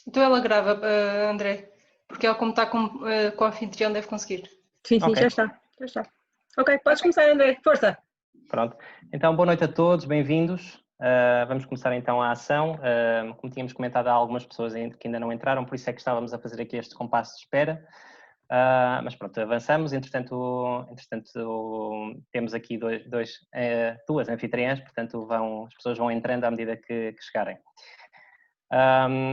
Então ela grava, André, porque ela como está com a anfitrião deve conseguir. Sim, Ok. já está. Ok, podes começar, André, força! Pronto. Então, boa noite a todos, bem-vindos. Vamos começar então a ação. Como tínhamos comentado, há algumas pessoas que ainda não entraram, por isso é que estávamos a fazer aqui este compasso de espera. Mas pronto, avançamos. Entretanto temos aqui duas anfitriãs, portanto as pessoas vão entrando à medida que chegarem.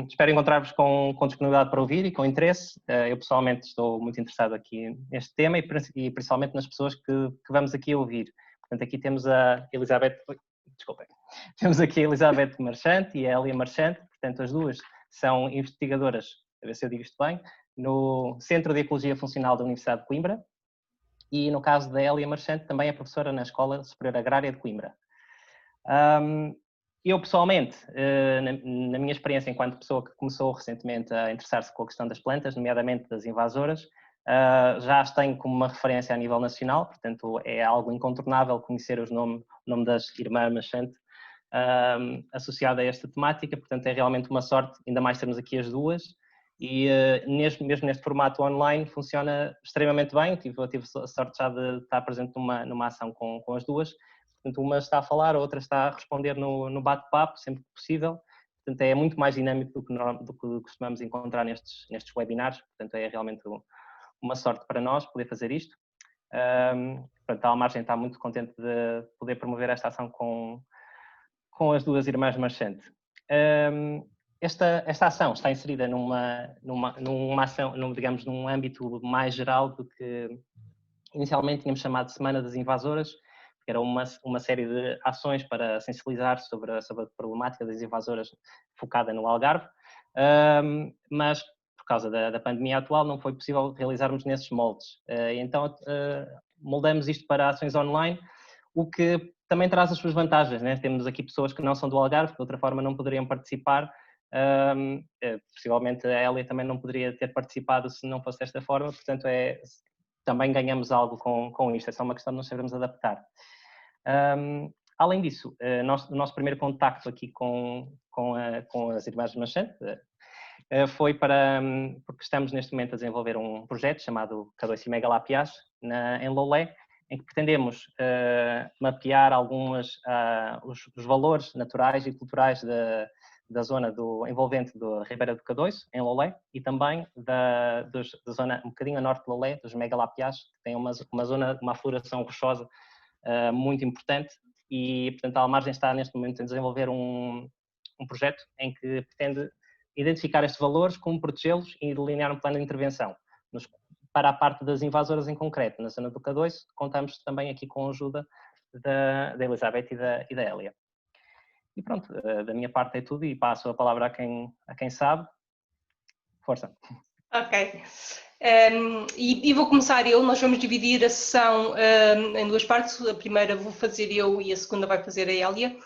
Espero encontrar-vos com disponibilidade para ouvir e com interesse. Eu pessoalmente estou muito interessado aqui neste tema e principalmente nas pessoas que vamos aqui ouvir. Portanto, aqui temos a Elizabeth, temos aqui a Elizabeth Marchante e a Hélia Marchante. Portanto, as duas são investigadoras, a ver se eu digo isto bem, no Centro de Ecologia Funcional da Universidade de Coimbra, e no caso da Hélia Marchante também é professora na Escola Superior Agrária de Coimbra. Eu, pessoalmente, na minha experiência enquanto pessoa que começou recentemente a interessar-se com a questão das plantas, nomeadamente das invasoras, já as tenho como uma referência a nível nacional, portanto é algo incontornável conhecer o nome das irmãs Marchante associado a esta temática, portanto é realmente uma sorte, ainda mais termos aqui as duas, e mesmo neste formato online funciona extremamente bem. Tive a sorte já de estar presente numa ação com as duas. Portanto, uma está a falar, a outra está a responder no bate-papo, sempre que possível. Portanto, é muito mais dinâmico do que costumamos encontrar nestes webinars. Portanto, é realmente uma sorte para nós poder fazer isto. Portanto, a Almargem está muito contente de poder promover esta ação com as duas irmãs Marchante. Esta ação está inserida numa ação, digamos, num âmbito mais geral do que inicialmente tínhamos chamado de Semana das Invasoras, que era uma série de ações para sensibilizar sobre a problemática das invasoras focada no Algarve, mas por causa da pandemia atual não foi possível realizarmos nesses moldes. Então moldamos isto para ações online, o que também traz as suas vantagens, né? Temos aqui pessoas que não são do Algarve, que de outra forma não poderiam participar. Possivelmente a Hélia também não poderia ter participado se não fosse desta forma, portanto também ganhamos algo com isto, é só uma questão de nos sabermos adaptar. Além disso, o nosso primeiro contacto aqui com as irmãs Marchante foi porque estamos neste momento a desenvolver um projeto chamado K2 Megalapiás em Lolé, em que pretendemos mapear os valores naturais e culturais da zona envolvente da Ribeira do K2, em Lolé, e também da zona um bocadinho a norte de Lolé, dos Megalapiás, que tem uma floração rochosa muito importante, e portanto a Almargem está neste momento a desenvolver um projeto em que pretende identificar estes valores, como protegê-los e delinear um plano de intervenção. Para a parte das invasoras em concreto, na zona do K2, contamos também aqui com a ajuda da Elizabeth e da Hélia. E pronto, da minha parte é tudo e passo a palavra a quem sabe. Força. Ok. E vou começar nós vamos dividir a sessão em duas partes. A primeira vou fazer eu e a segunda vai fazer a Hélia.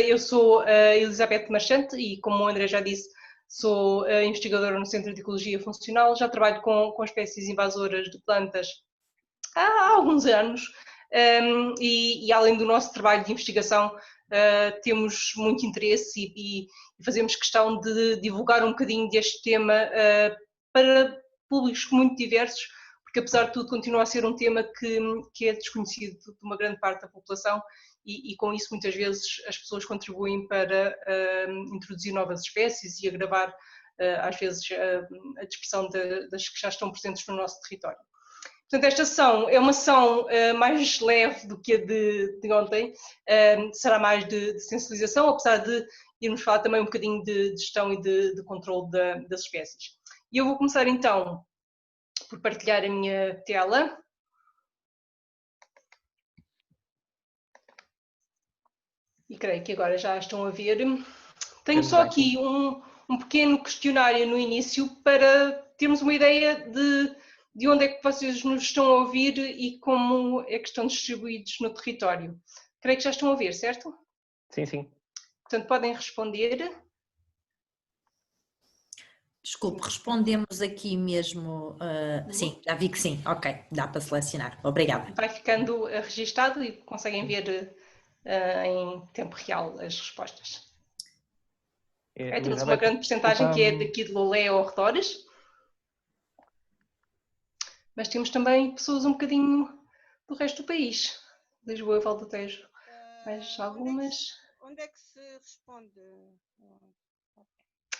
Eu sou a Elizabeth Marchante e, como o André já disse, sou investigadora no Centro de Ecologia Funcional. Já trabalho com espécies invasoras de plantas há alguns anos e além do nosso trabalho de investigação, temos muito interesse e fazemos questão de divulgar um bocadinho deste tema para públicos muito diversos, porque apesar de tudo continua a ser um tema que é desconhecido de uma grande parte da população e com isso muitas vezes as pessoas contribuem para introduzir novas espécies e agravar às vezes a dispersão das que já estão presentes no nosso território. Portanto, esta sessão é uma sessão mais leve do que a de ontem, será mais de sensibilização, apesar de irmos falar também um bocadinho de gestão e de controle das espécies. E eu vou começar então por partilhar a minha tela. E creio que agora já estão a ver. Tenho só aqui um pequeno questionário no início para termos uma ideia de onde é que vocês nos estão a ouvir e como é que estão distribuídos no território. Creio que já estão a ver, certo? Sim, sim. Portanto, podem responder. Desculpe, respondemos aqui mesmo. Sim, já vi que sim. Ok, dá para selecionar. Obrigada. Vai ficando registado e conseguem ver em tempo real as respostas. Temos uma grande percentagem que é daqui de Lolé ou arredores, mas temos também pessoas um bocadinho do resto do país, Lisboa e Val do Tejo, mas algumas... Onde é que se responde?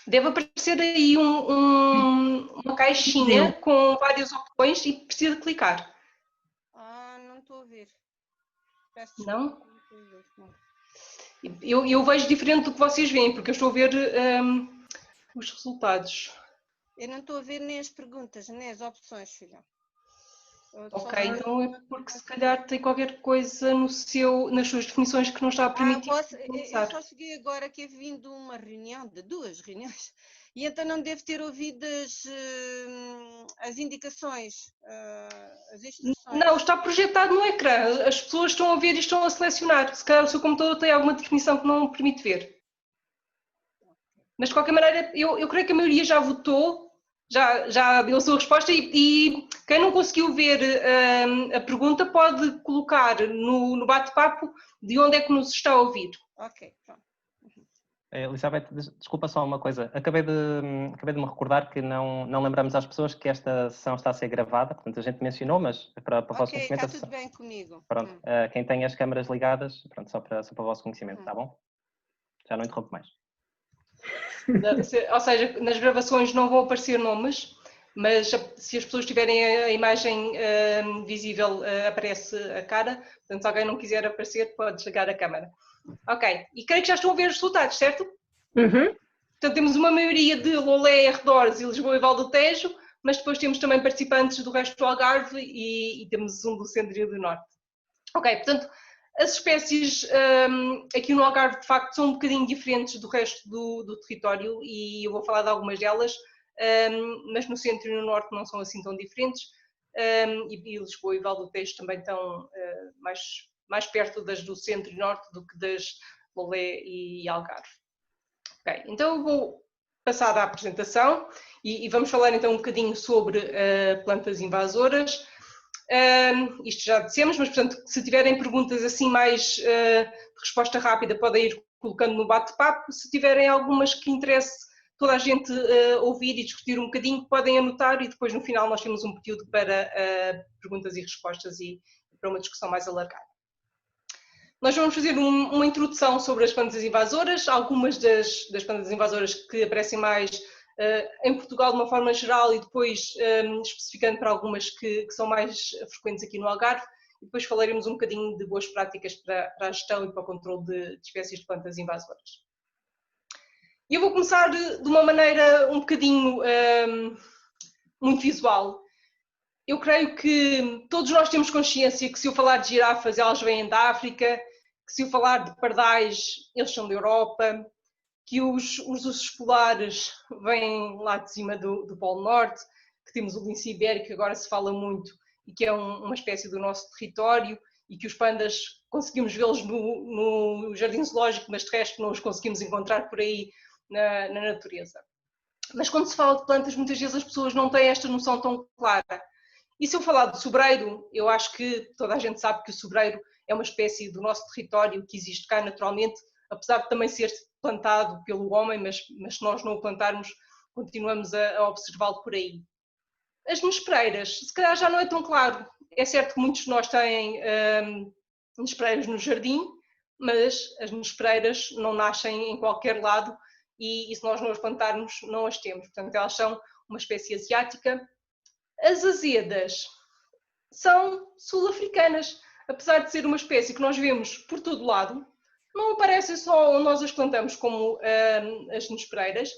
Deve aparecer aí uma caixinha com várias opções e precisa clicar. Não estou a ver. Não? Eu vejo diferente do que vocês veem, porque eu estou a ver os resultados. Eu não estou a ver nem as perguntas, nem as opções, filha. Ok, então é porque se calhar tem qualquer coisa nas suas definições que não está a permitir. Eu só cheguei agora que eu vim de uma reunião, de 2 reuniões, e então não devo ter ouvido as indicações, as instruções. Não, está projetado no ecrã, as pessoas estão a ver e estão a selecionar. Se calhar o seu computador tem alguma definição que não permite ver. Mas de qualquer maneira, eu creio que a maioria já votou, já deu a sua resposta e quem não conseguiu ver a pergunta pode colocar no bate-papo de onde é que nos está a ouvir. Ok, pronto. Elizabeth, desculpa só uma coisa. Acabei de me recordar que não lembramos às pessoas que esta sessão está a ser gravada, portanto a gente mencionou, mas para o vosso conhecimento... Ok, está tudo bem comigo. Pronto, quem tem as câmaras ligadas, pronto, só para o vosso conhecimento, está bom? Já não interrompo mais. Ou seja, nas gravações não vão aparecer nomes, mas se as pessoas tiverem a imagem visível, aparece a cara. Portanto, se alguém não quiser aparecer, pode desligar a câmara. Ok, e creio que já estão a ver os resultados, certo? Uhum. Portanto, temos uma maioria de Lolé, arredores e Lisboa e Val do Tejo, mas depois temos também participantes do resto do Algarve e temos um do centro e do norte. Ok, portanto, as espécies aqui no Algarve, de facto, são um bocadinho diferentes do resto do território e eu vou falar de algumas delas, mas no centro e no norte não são assim tão diferentes e Lisboa e Val do Tejo também estão mais perto das do centro e norte do que das Lolé e Algarve. Ok, então eu vou passar à apresentação e vamos falar então um bocadinho sobre plantas invasoras. Isto já dissemos, mas portanto, se tiverem perguntas assim mais de resposta rápida, podem ir colocando no bate-papo. Se tiverem algumas que interesse toda a gente ouvir e discutir um bocadinho, podem anotar e depois no final nós temos um período para perguntas e respostas e para uma discussão mais alargada. Nós vamos fazer uma introdução sobre as plantas invasoras, algumas das plantas invasoras que aparecem mais em Portugal de uma forma geral e depois especificando para algumas que são mais frequentes aqui no Algarve e depois falaremos um bocadinho de boas práticas para a gestão e para o controle de espécies de plantas invasoras. Eu vou começar de uma maneira um bocadinho muito visual. Eu creio que todos nós temos consciência que se eu falar de girafas, elas vêm da África, que se eu falar de pardais, eles são da Europa, que os ursos polares vêm lá de cima do Polo Norte, que temos o lince ibérico, que agora se fala muito, e que é uma espécie do nosso território, e que os pandas conseguimos vê-los no jardim zoológico, mas de resto não os conseguimos encontrar por aí na natureza. Mas quando se fala de plantas, muitas vezes as pessoas não têm esta noção tão clara. E se eu falar de sobreiro, eu acho que toda a gente sabe que o sobreiro é uma espécie do nosso território que existe cá naturalmente, apesar de também ser plantado pelo homem, mas se nós não o plantarmos, continuamos a observá-lo por aí. As nespereiras, se calhar já não é tão claro. É certo que muitos de nós têm nespereiras no jardim, mas as nespereiras não nascem em qualquer lado e se nós não as plantarmos, não as temos. Portanto, elas são uma espécie asiática. As azedas são sul-africanas, apesar de ser uma espécie que nós vemos por todo lado, não aparecem só onde nós as plantamos como as nespereiras,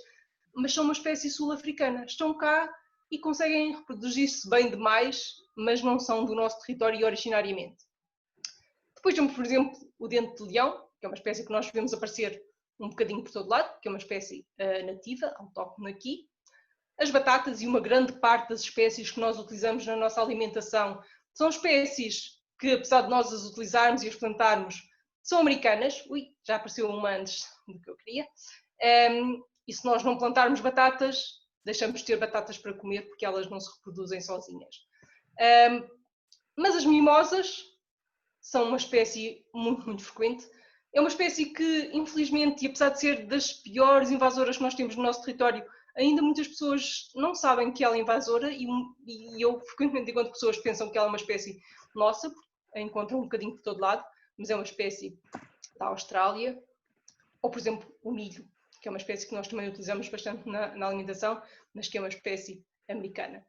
mas são uma espécie sul-africana. Estão cá e conseguem reproduzir-se bem demais, mas não são do nosso território originariamente. Depois temos, por exemplo, o dente de leão, que é uma espécie que nós vemos aparecer um bocadinho por todo lado, que é uma espécie nativa, autóctone aqui. As batatas e uma grande parte das espécies que nós utilizamos na nossa alimentação são espécies que, apesar de nós as utilizarmos e as plantarmos, são americanas. Ui, já apareceu uma antes do que eu queria. E se nós não plantarmos batatas, deixamos de ter batatas para comer porque elas não se reproduzem sozinhas. Mas as mimosas são uma espécie muito, muito frequente. É uma espécie que, infelizmente, e apesar de ser das piores invasoras que nós temos no nosso território, ainda muitas pessoas não sabem que ela é invasora e eu frequentemente encontro pessoas que pensam que ela é uma espécie nossa, porque a encontram um bocadinho por todo lado, mas é uma espécie da Austrália, ou por exemplo o milho, que é uma espécie que nós também utilizamos bastante na alimentação, mas que é uma espécie americana.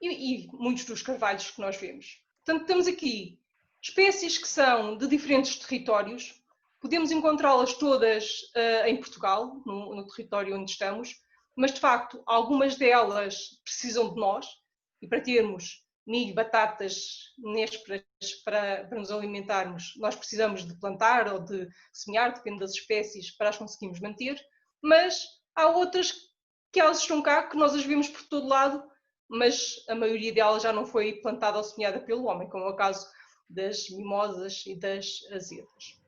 E muitos dos carvalhos que nós vemos. Portanto, temos aqui espécies que são de diferentes territórios, podemos encontrá-las todas em Portugal, no território onde estamos, mas de facto algumas delas precisam de nós, e para termos milho, batatas, nésperas para nos alimentarmos, nós precisamos de plantar ou de semear, depende das espécies, para as conseguirmos manter, mas há outras que elas estão cá, que nós as vemos por todo lado, mas a maioria delas já não foi plantada ou semeada pelo homem, como é o caso das mimosas e das azedas.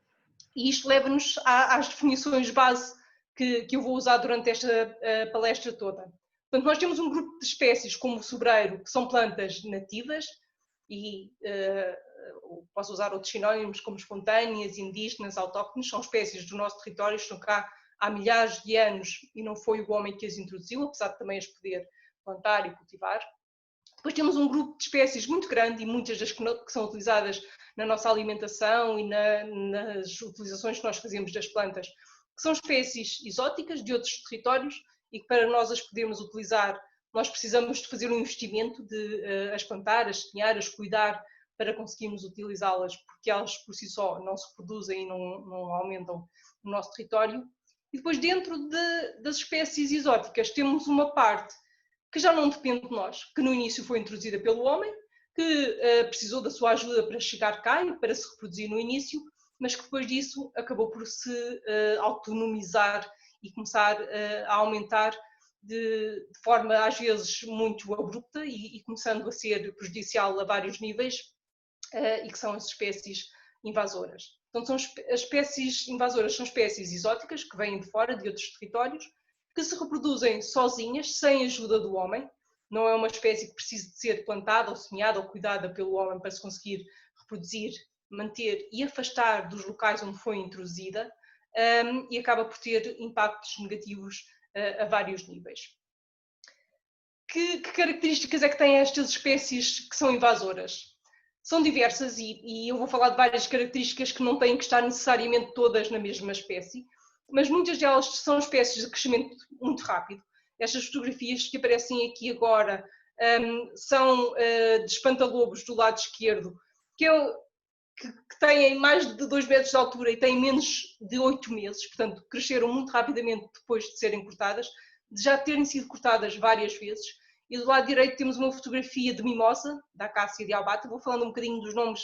E isto leva-nos às definições base que eu vou usar durante esta palestra toda. Portanto, nós temos um grupo de espécies como o sobreiro, que são plantas nativas, e posso usar outros sinónimos como espontâneas, indígenas, autóctones, são espécies do nosso território, estão cá há milhares de anos e não foi o homem que as introduziu, apesar de também as poder plantar e cultivar. Depois temos um grupo de espécies muito grande e muitas das que são utilizadas na nossa alimentação e nas utilizações que nós fazemos das plantas, que são espécies exóticas de outros territórios e que para nós as podermos utilizar, nós precisamos de fazer um investimento de as plantar, as semear, as cuidar para conseguirmos utilizá-las, porque elas por si só não se reproduzem e não aumentam no nosso território. E depois dentro das espécies exóticas temos uma parte que já não depende de nós, que no início foi introduzida pelo homem, que precisou da sua ajuda para chegar cá e para se reproduzir no início, mas que depois disso acabou por se autonomizar e começar a aumentar de forma às vezes muito abrupta e começando a ser prejudicial a vários níveis, e que são as espécies invasoras. Então, as espécies invasoras são espécies exóticas que vêm de fora, de outros territórios, que se reproduzem sozinhas, sem ajuda do homem. Não é uma espécie que precise de ser plantada ou semeada ou cuidada pelo homem para se conseguir reproduzir, manter e afastar dos locais onde foi introduzida, e acaba por ter impactos negativos a vários níveis. Que características é que têm estas espécies que são invasoras? São diversas e eu vou falar de várias características que não têm que estar necessariamente todas na mesma espécie, mas muitas delas são espécies de crescimento muito rápido. Estas fotografias que aparecem aqui agora são de espantalobos do lado esquerdo, que têm mais de 2 metros de altura e têm menos de 8 meses, portanto cresceram muito rapidamente depois de serem cortadas, de já terem sido cortadas várias vezes. E do lado direito temos uma fotografia de mimosa, da acácia dialbata, vou falando um bocadinho dos nomes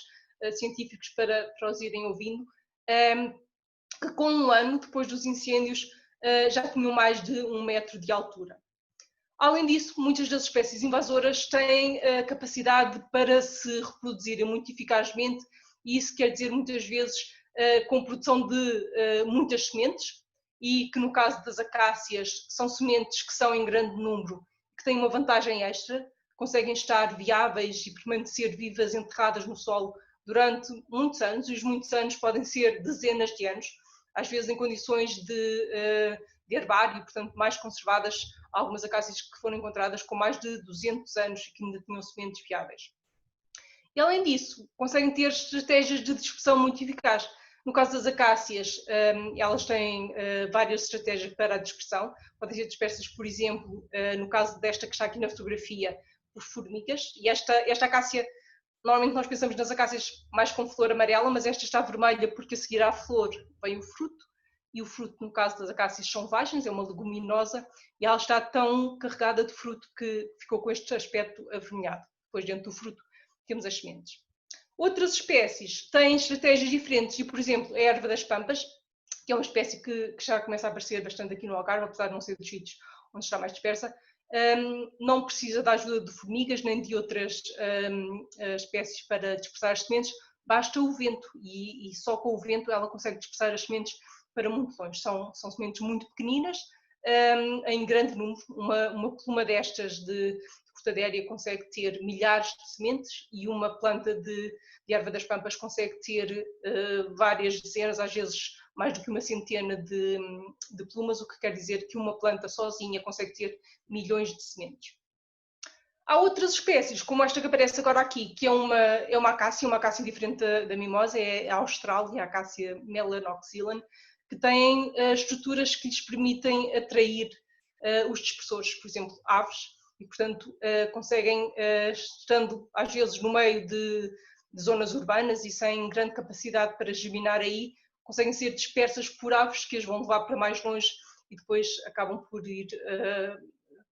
científicos para os irem ouvindo, que com um ano depois dos incêndios já tinham mais de 1 metro de altura. Além disso, muitas das espécies invasoras têm capacidade para se reproduzirem muito eficazmente, e isso quer dizer muitas vezes com produção de muitas sementes, e que no caso das acácias são sementes que são em grande número, que têm uma vantagem extra, conseguem estar viáveis e permanecer vivas enterradas no solo durante muitos anos, e os muitos anos podem ser dezenas de anos, às vezes em condições de herbário, portanto mais conservadas, algumas acácias que foram encontradas com mais de 200 anos e que ainda tinham sementes viáveis. E além disso, conseguem ter estratégias de dispersão muito eficazes. No caso das acácias, elas têm várias estratégias para a dispersão, podem ser dispersas, por exemplo, no caso desta que está aqui na fotografia, por formigas, e esta acácia, normalmente nós pensamos nas acácias mais com flor amarela, mas esta está vermelha porque a seguir à flor vem o fruto, e o fruto, no caso das acácias, são vagens, é uma leguminosa, e ela está tão carregada de fruto que ficou com este aspecto avermelhado. Depois, dentro do fruto, temos as sementes. Outras espécies têm estratégias diferentes, e, por exemplo, a erva das pampas, que é uma espécie que já começa a aparecer bastante aqui no Algarve, apesar de não ser dos sítios onde está mais dispersa, não precisa da ajuda de formigas nem de outras espécies para dispersar as sementes, basta o vento, e só com o vento ela consegue dispersar as sementes para muito longe. São sementes muito pequeninas, em grande número, uma pluma destas de cortadéria consegue ter milhares de sementes e uma planta de erva das pampas consegue ter várias dezenas, às vezes mais do que uma centena de plumas, o que quer dizer que uma planta sozinha consegue ter milhões de sementes. Há outras espécies, como esta que aparece agora aqui, que é uma acácia diferente da mimosa, é a austral e a acácia melanoxylon, que têm estruturas que lhes permitem atrair os dispersores, por exemplo, aves, e portanto conseguem, estando às vezes no meio de zonas urbanas e sem grande capacidade para germinar aí, conseguem ser dispersas por aves que as vão levar para mais longe e depois acabam por ir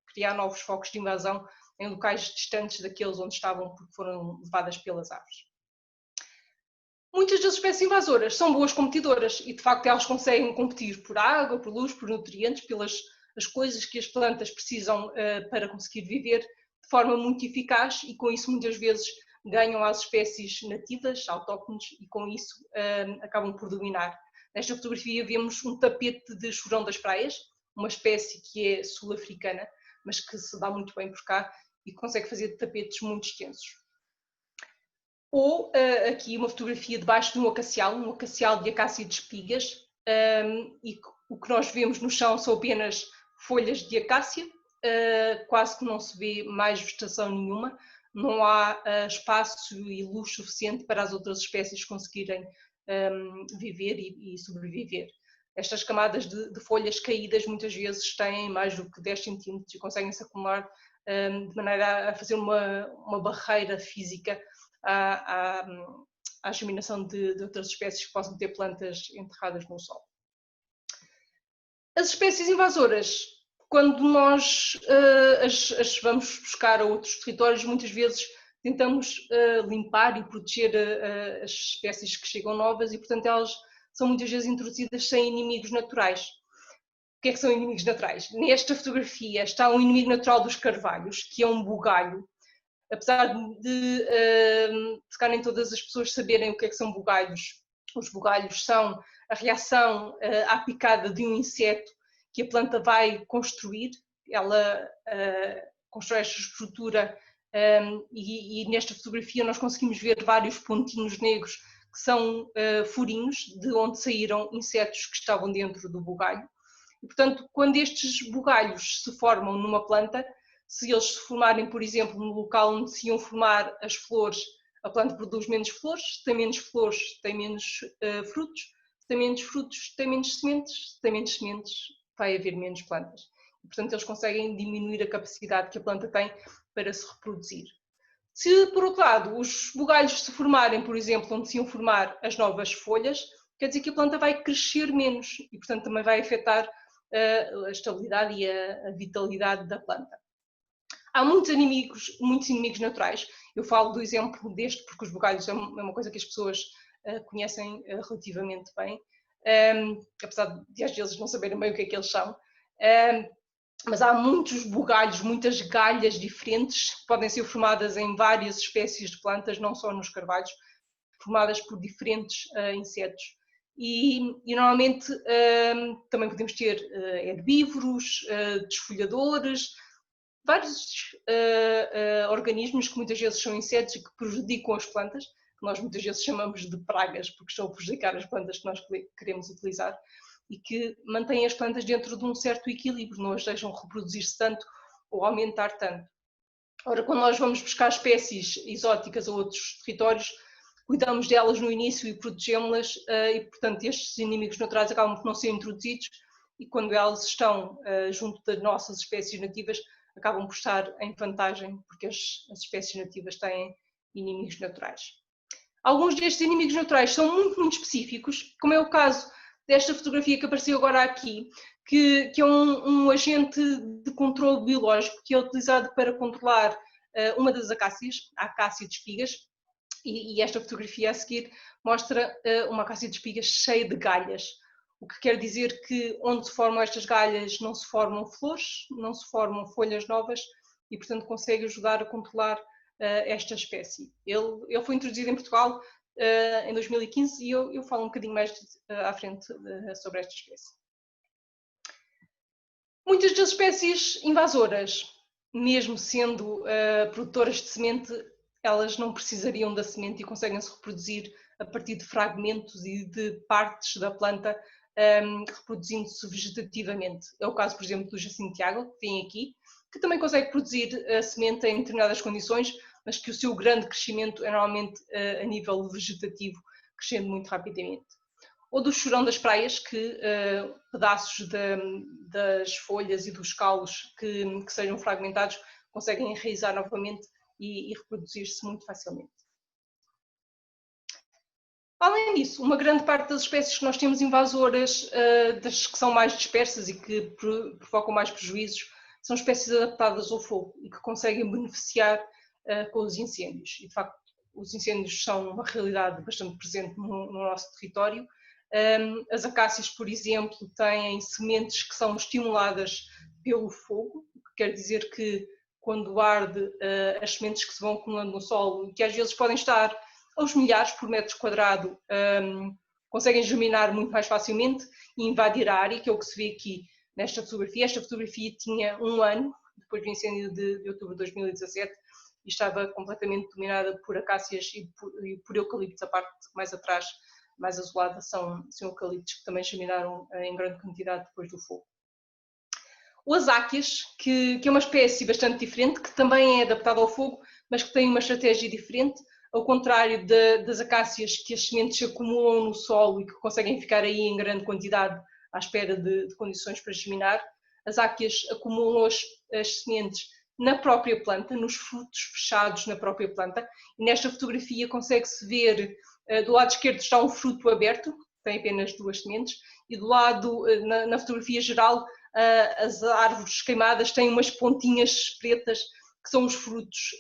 criar novos focos de invasão em locais distantes daqueles onde estavam porque foram levadas pelas aves. Muitas das espécies invasoras são boas competidoras e de facto elas conseguem competir por água, por luz, por nutrientes, pelas as coisas que as plantas precisam para conseguir viver de forma muito eficaz e com isso muitas vezes ganham às espécies nativas, autóctones, e com isso acabam por dominar. Nesta fotografia vemos um tapete de chorão das praias, uma espécie que é sul-africana, mas que se dá muito bem por cá e consegue fazer tapetes muito extensos. Ou aqui uma fotografia debaixo de um acacial de acácia de espigas, e o que nós vemos no chão são apenas folhas de acácia, quase que não se vê mais vegetação nenhuma, não há espaço e luz suficiente para as outras espécies conseguirem viver e sobreviver. Estas camadas de folhas caídas muitas vezes têm mais do que 10 centímetros e conseguem-se acumular de maneira a fazer uma barreira física à germinação de outras espécies que possam ter plantas enterradas no solo. As espécies invasoras, quando nós as vamos buscar a outros territórios, muitas vezes tentamos limpar e proteger as espécies que chegam novas e, portanto, elas são muitas vezes introduzidas sem inimigos naturais. O que é que são inimigos naturais? Nesta fotografia está um inimigo natural dos carvalhos, que é um bugalho. Apesar de se calhar nem todas as pessoas saberem o que é que são bugalhos, os bugalhos são a reação à picada de um inseto que a planta vai construir. Ela constrói esta estrutura e nesta fotografia nós conseguimos ver vários pontinhos negros que são furinhos de onde saíram insetos que estavam dentro do bugalho. E, portanto, quando estes bugalhos se formam numa planta, se eles se formarem, por exemplo, no local onde se iam formar as flores, a planta produz menos flores, se tem menos flores, tem menos frutos, se tem menos frutos, tem menos sementes, se tem menos sementes, vai haver menos plantas. E, portanto, eles conseguem diminuir a capacidade que a planta tem para se reproduzir. Se, por outro lado, os bugalhos se formarem, por exemplo, onde se iam formar as novas folhas, quer dizer que a planta vai crescer menos e, portanto, também vai afetar a estabilidade e a vitalidade da planta. Há muitos inimigos naturais. Eu falo do exemplo deste porque os bugalhos é uma coisa que as pessoas conhecem relativamente bem, apesar de às vezes não saberem bem o que é que eles são. Mas há muitos bugalhos, muitas galhas diferentes que podem ser formadas em várias espécies de plantas, não só nos carvalhos, formadas por diferentes insetos. E normalmente também podemos ter herbívoros, desfolhadores, vários organismos que muitas vezes são insetos e que prejudicam as plantas, que nós muitas vezes chamamos de pragas, porque estão a prejudicar as plantas que nós queremos utilizar, e que mantêm as plantas dentro de um certo equilíbrio, não as deixam reproduzir-se tanto ou aumentar tanto. Ora, quando nós vamos buscar espécies exóticas a outros territórios, cuidamos delas no início e protegemos-las e, portanto, estes inimigos naturais acabam por não ser introduzidos e quando elas estão junto das nossas espécies nativas, acabam por estar em vantagem, porque as espécies nativas têm inimigos naturais. Alguns destes inimigos naturais são muito específicos, como é o caso desta fotografia que apareceu agora aqui, que é um agente de controle biológico que é utilizado para controlar uma das acácias, a acácia de espigas, e esta fotografia a seguir mostra uma acácia de espigas cheia de galhas, o que quer dizer que onde se formam estas galhas não se formam flores, não se formam folhas novas e, portanto, consegue ajudar a controlar esta espécie. Ele foi introduzido em Portugal em 2015 e eu falo um bocadinho mais à frente sobre esta espécie. Muitas das espécies invasoras mesmo sendo produtoras de semente, elas não precisariam da semente e conseguem se reproduzir a partir de fragmentos e de partes da planta, reproduzindo-se vegetativamente. É o caso, por exemplo, do Jacinto Tiago, que vem aqui, que também consegue produzir a semente em determinadas condições, mas que o seu grande crescimento é normalmente a nível vegetativo, crescendo muito rapidamente. Ou do chorão das praias, que pedaços das folhas e dos caules que sejam fragmentados conseguem enraizar novamente e reproduzir-se muito facilmente. Além disso, uma grande parte das espécies que nós temos invasoras, das que são mais dispersas e que provocam mais prejuízos, são espécies adaptadas ao fogo e que conseguem beneficiar com os incêndios. E, de facto, os incêndios são uma realidade bastante presente no nosso território. As acácias, por exemplo, têm sementes que são estimuladas pelo fogo, o que quer dizer que quando arde, as sementes que se vão acumulando no solo, que às vezes podem estar aos milhares por metro quadrado, conseguem germinar muito mais facilmente e invadir a área, que é o que se vê aqui nesta fotografia. Esta fotografia tinha 1 ano, depois do incêndio de outubro de 2017, e estava completamente dominada por acácias e por eucaliptos. A parte mais atrás, mais azulada, são eucaliptos que também germinaram em grande quantidade depois do fogo. O azáqueas, que é uma espécie bastante diferente, que também é adaptada ao fogo, mas que tem uma estratégia diferente, ao contrário das acácias, que as sementes se acumulam no solo e que conseguem ficar aí em grande quantidade à espera de condições para germinar. As azáqueas acumulam as sementes na própria planta, nos frutos fechados na própria planta, e nesta fotografia consegue-se ver, do lado esquerdo está um fruto aberto, tem apenas 2 sementes, e do lado, na fotografia geral, as árvores queimadas têm umas pontinhas pretas, que são os frutos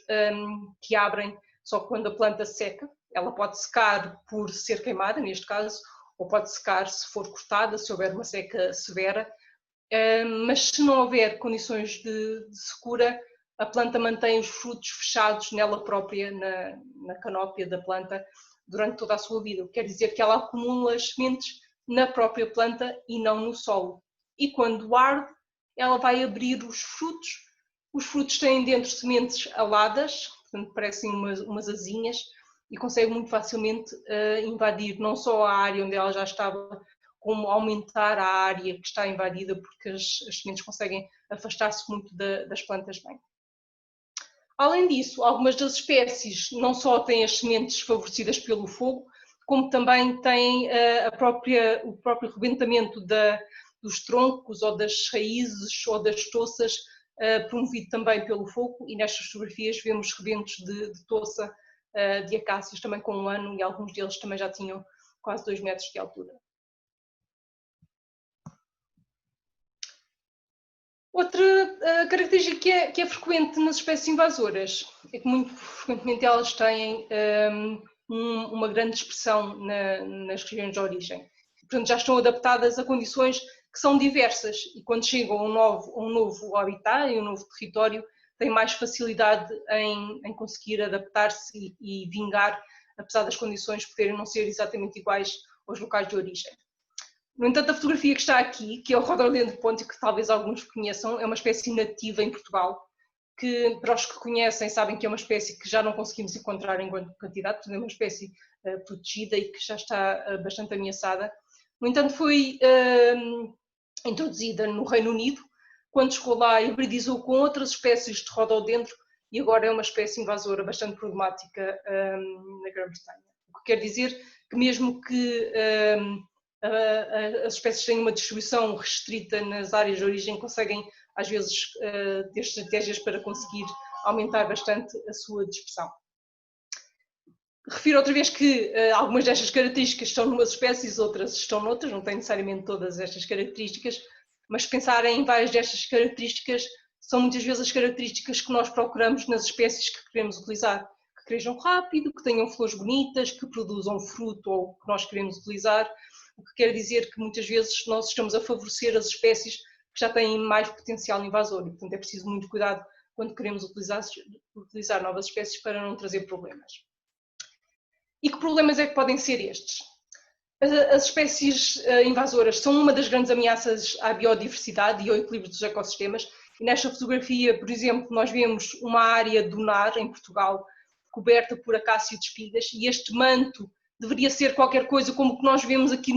que abrem só quando a planta seca. Ela pode secar por ser queimada, neste caso, ou pode secar se for cortada, se houver uma seca severa, mas se não houver condições de secura, a planta mantém os frutos fechados nela própria, na canópia da planta, durante toda a sua vida. O que quer dizer que ela acumula as sementes na própria planta e não no solo. E quando arde, ela vai abrir os frutos. Os frutos têm dentro sementes aladas, portanto parecem umas asinhas, e consegue muito facilmente invadir não só a área onde ela já estava, como aumentar a área que está invadida, porque as sementes conseguem afastar-se muito das plantas bem. Além disso, algumas das espécies não só têm as sementes favorecidas pelo fogo, como também têm o próprio rebentamento dos troncos ou das raízes ou das toças, promovido também pelo fogo, e nestas fotografias vemos rebentos de toça de acácias também com 1 ano, e alguns deles também já tinham quase 2 metros de altura. Outra característica que é frequente nas espécies invasoras é que muito frequentemente elas têm uma grande dispersão nas regiões de origem. Portanto, já estão adaptadas a condições que são diversas, e quando chegam a um novo habitat, em um novo território, têm mais facilidade em conseguir adaptar-se e vingar, apesar das condições poderem não ser exatamente iguais aos locais de origem. No entanto, a fotografia que está aqui, que é o Rhododendron pontico, que talvez alguns conheçam, é uma espécie nativa em Portugal, que para os que conhecem sabem que é uma espécie que já não conseguimos encontrar em grande quantidade, portanto é uma espécie protegida e que já está bastante ameaçada. No entanto, foi introduzida no Reino Unido, quando chegou lá hibridizou com outras espécies de Rhododendron e agora é uma espécie invasora bastante problemática na Grã-Bretanha. O que quer dizer que mesmo que as espécies têm uma distribuição restrita nas áreas de origem, conseguem às vezes ter estratégias para conseguir aumentar bastante a sua dispersão. Refiro outra vez que algumas destas características estão numas espécies, outras estão noutras, não têm necessariamente todas estas características, mas se pensarem em várias destas características, são muitas vezes as características que nós procuramos nas espécies que queremos utilizar, que cresçam rápido, que tenham flores bonitas, que produzam fruto ou que nós queremos utilizar, o que quer dizer que muitas vezes nós estamos a favorecer as espécies que já têm mais potencial invasor, e portanto é preciso muito cuidado quando queremos utilizar novas espécies para não trazer problemas. E que problemas é que podem ser estes? As espécies invasoras são uma das grandes ameaças à biodiversidade e ao equilíbrio dos ecossistemas, E nesta fotografia, por exemplo, nós vemos uma área dunar em Portugal coberta por acácia de espigas, e este manto deveria ser qualquer coisa como o que nós vemos aqui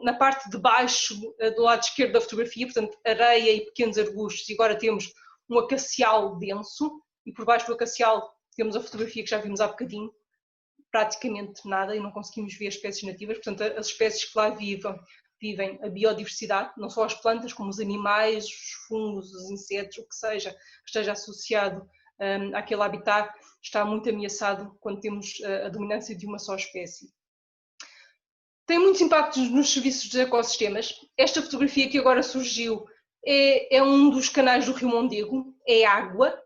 na parte de baixo, do lado esquerdo da fotografia, portanto areia e pequenos arbustos, e agora temos um acacial denso, e por baixo do acacial temos a fotografia que já vimos há bocadinho, praticamente nada, e não conseguimos ver espécies nativas, portanto as espécies que lá vivem, a biodiversidade, não só as plantas, como os animais, os fungos, os insetos, o que seja, que esteja associado àquele habitat, está muito ameaçado quando temos a dominância de uma só espécie. Tem muitos impactos nos serviços dos ecossistemas. Esta fotografia que agora surgiu é um dos canais do Rio Mondego, é água,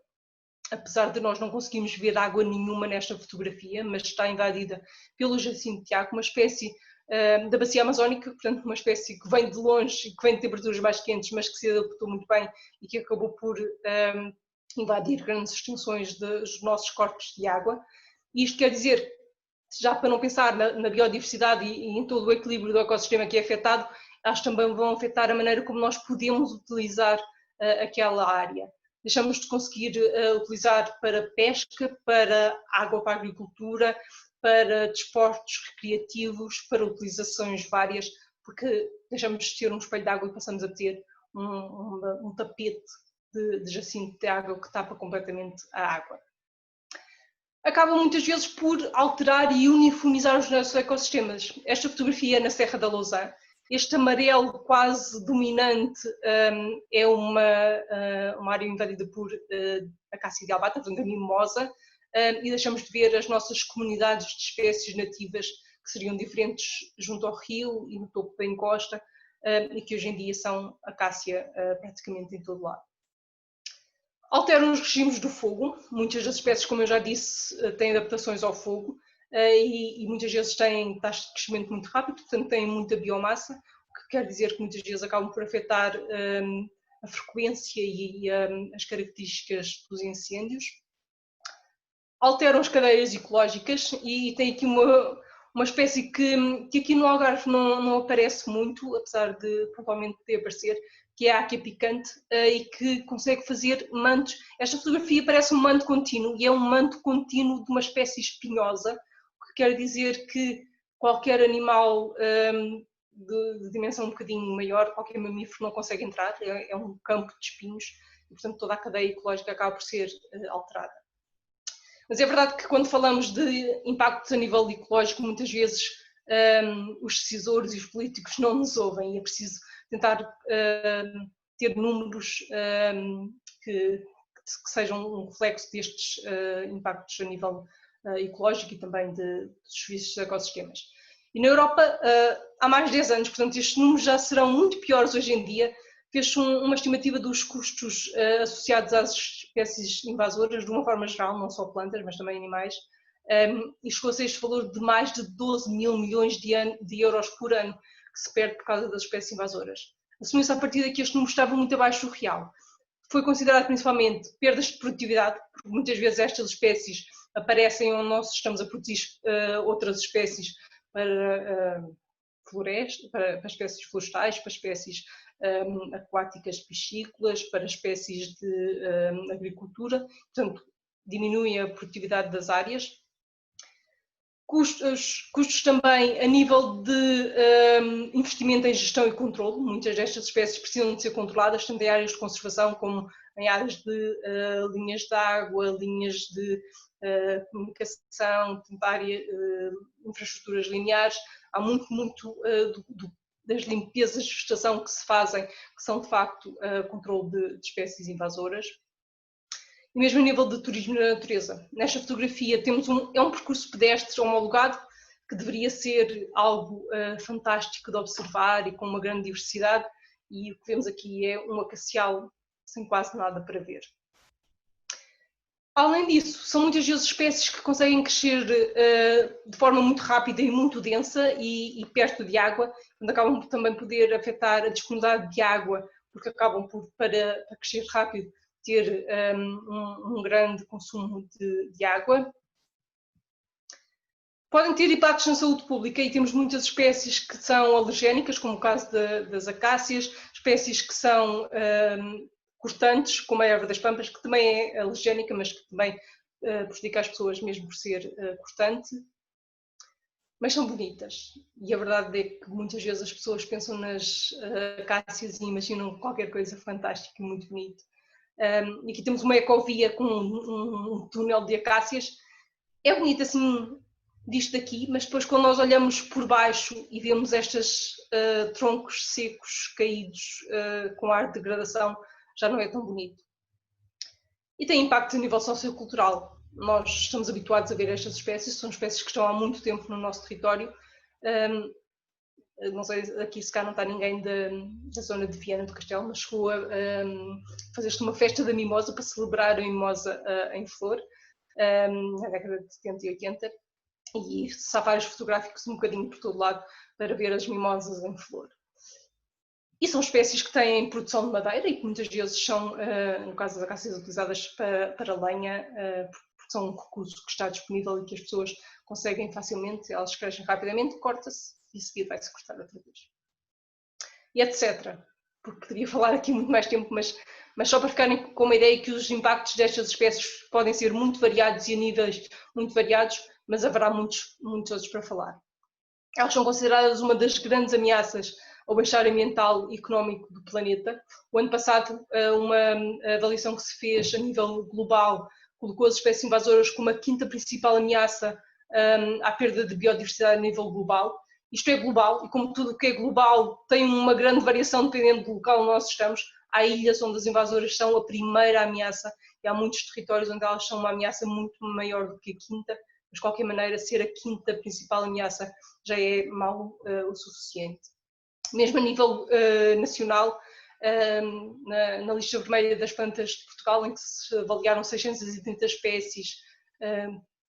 apesar de nós não conseguirmos ver água nenhuma nesta fotografia, mas está invadida pelo Jacinto de Tiago, uma espécie da bacia amazónica, portanto uma espécie que vem de longe e que vem de temperaturas mais quentes, mas que se adaptou muito bem e que acabou por invadir grandes extensões dos nossos corpos de água. E isto quer dizer, já para não pensar na biodiversidade e em todo o equilíbrio do ecossistema que é afetado, elas também vão afetar a maneira como nós podemos utilizar aquela área. Deixamos de conseguir utilizar para pesca, para água para a agricultura, para desportos recreativos, para utilizações várias, porque deixamos de ter um espelho de água e passamos a ter um tapete de jacinto de água que tapa completamente a água. Acabam muitas vezes por alterar e uniformizar os nossos ecossistemas. Esta fotografia é na Serra da Lousã. Este amarelo quase dominante é uma área invadida por acácia de albata, portanto a mimosa, e deixamos de ver as nossas comunidades de espécies nativas que seriam diferentes junto ao rio e no topo da encosta, e que hoje em dia são acácia praticamente em todo lado. Alteram os regimes do fogo. Muitas das espécies, como eu já disse, têm adaptações ao fogo e muitas vezes têm taxas de crescimento muito rápido, portanto têm muita biomassa, o que quer dizer que muitas vezes acabam por afetar a frequência e as características dos incêndios. Alteram as cadeias ecológicas e tem aqui uma espécie que aqui no Algarve não aparece muito, apesar de provavelmente de aparecer, que é a áquia picante e que consegue fazer mantos. Esta fotografia parece um manto contínuo e é um manto contínuo de uma espécie espinhosa, o que quer dizer que qualquer animal de dimensão um bocadinho maior, qualquer mamífero não consegue entrar, é um campo de espinhos e portanto toda a cadeia ecológica acaba por ser alterada. Mas é verdade que quando falamos de impactos a nível ecológico, muitas vezes os decisores e os políticos não nos ouvem e é preciso tentar ter números que sejam um reflexo destes impactos a nível ecológico e também dos serviços dos ecossistemas. E na Europa, há mais de 10 anos, portanto estes números já serão muito piores hoje em dia. Fez-se uma estimativa dos custos associados às espécies invasoras, de uma forma geral, não só plantas, mas também animais, e chegou-se a este valor de mais de 12 mil milhões de euros por ano que se perde por causa das espécies invasoras. Assumiu-se a partir daqui este número estava muito abaixo do real. Foi considerado principalmente perdas de produtividade, porque muitas vezes estas espécies aparecem onde nós estamos a produzir outras espécies para floresta, para espécies florestais, para espécies aquáticas piscícolas, para espécies de agricultura, portanto diminui a produtividade das áreas. Custos também a nível de investimento em gestão e controle. Muitas destas espécies precisam de ser controladas, tanto em áreas de conservação como em áreas de linhas de água, linhas de comunicação, infraestruturas lineares. Há muito das limpezas de vegetação que se fazem, que são de facto controle de espécies invasoras. E mesmo a nível de turismo na natureza. Nesta fotografia temos um percurso pedestre homologado, que deveria ser algo fantástico de observar e com uma grande diversidade, e o que vemos aqui é um acacial sem quase nada para ver. Além disso, são muitas vezes espécies que conseguem crescer de forma muito rápida e muito densa e perto de água, onde acabam por também poder afetar a disponibilidade de água, porque acabam por, para crescer rápido, ter um grande consumo de água. Podem ter impactos na saúde pública e temos muitas espécies que são alergénicas, como o caso das acácias, espécies que são cortantes, como a erva das pampas, que também é alergénica, mas que também prejudica as pessoas mesmo por ser cortante. Mas são bonitas. E a verdade é que muitas vezes as pessoas pensam nas acácias e imaginam qualquer coisa fantástica e muito bonito. E aqui temos uma ecovia com um túnel de acácias. É bonito assim disto daqui, mas depois quando nós olhamos por baixo e vemos estes troncos secos, caídos, com ar de degradação, já não é tão bonito. E tem impacto a nível sociocultural. Nós estamos habituados a ver estas espécies, são espécies que estão há muito tempo no nosso território. Não sei, aqui se cá não está ninguém da zona de Viana do Castelo, mas chegou a fazer-se uma festa da mimosa para celebrar a mimosa em flor, na década de 70 e 80, e safaris fotográficos um bocadinho por todo lado para ver as mimosas em flor. E são espécies que têm produção de madeira e que muitas vezes são, no caso das acácias, utilizadas para lenha, porque são um recurso que está disponível e que as pessoas conseguem facilmente, elas crescem rapidamente, corta-se e a seguir vai-se cortar outra vez. E etc. Porque poderia falar aqui muito mais tempo, mas só para ficarem com uma ideia que os impactos destas espécies podem ser muito variados e a níveis muito variados, mas haverá muitos outros para falar. Elas são consideradas uma das grandes ameaças ao bem-estar ambiental e económico do planeta. O ano passado, uma avaliação que se fez a nível global colocou as espécies invasoras como a quinta principal ameaça à perda de biodiversidade a nível global. Isto é global, e como tudo o que é global tem uma grande variação dependendo do local onde nós estamos. Há ilhas onde as invasoras são a primeira ameaça e há muitos territórios onde elas são uma ameaça muito maior do que a quinta, mas de qualquer maneira ser a quinta principal ameaça já é mau o suficiente. Mesmo a nível nacional, na lista vermelha das plantas de Portugal, em que se avaliaram 630 espécies,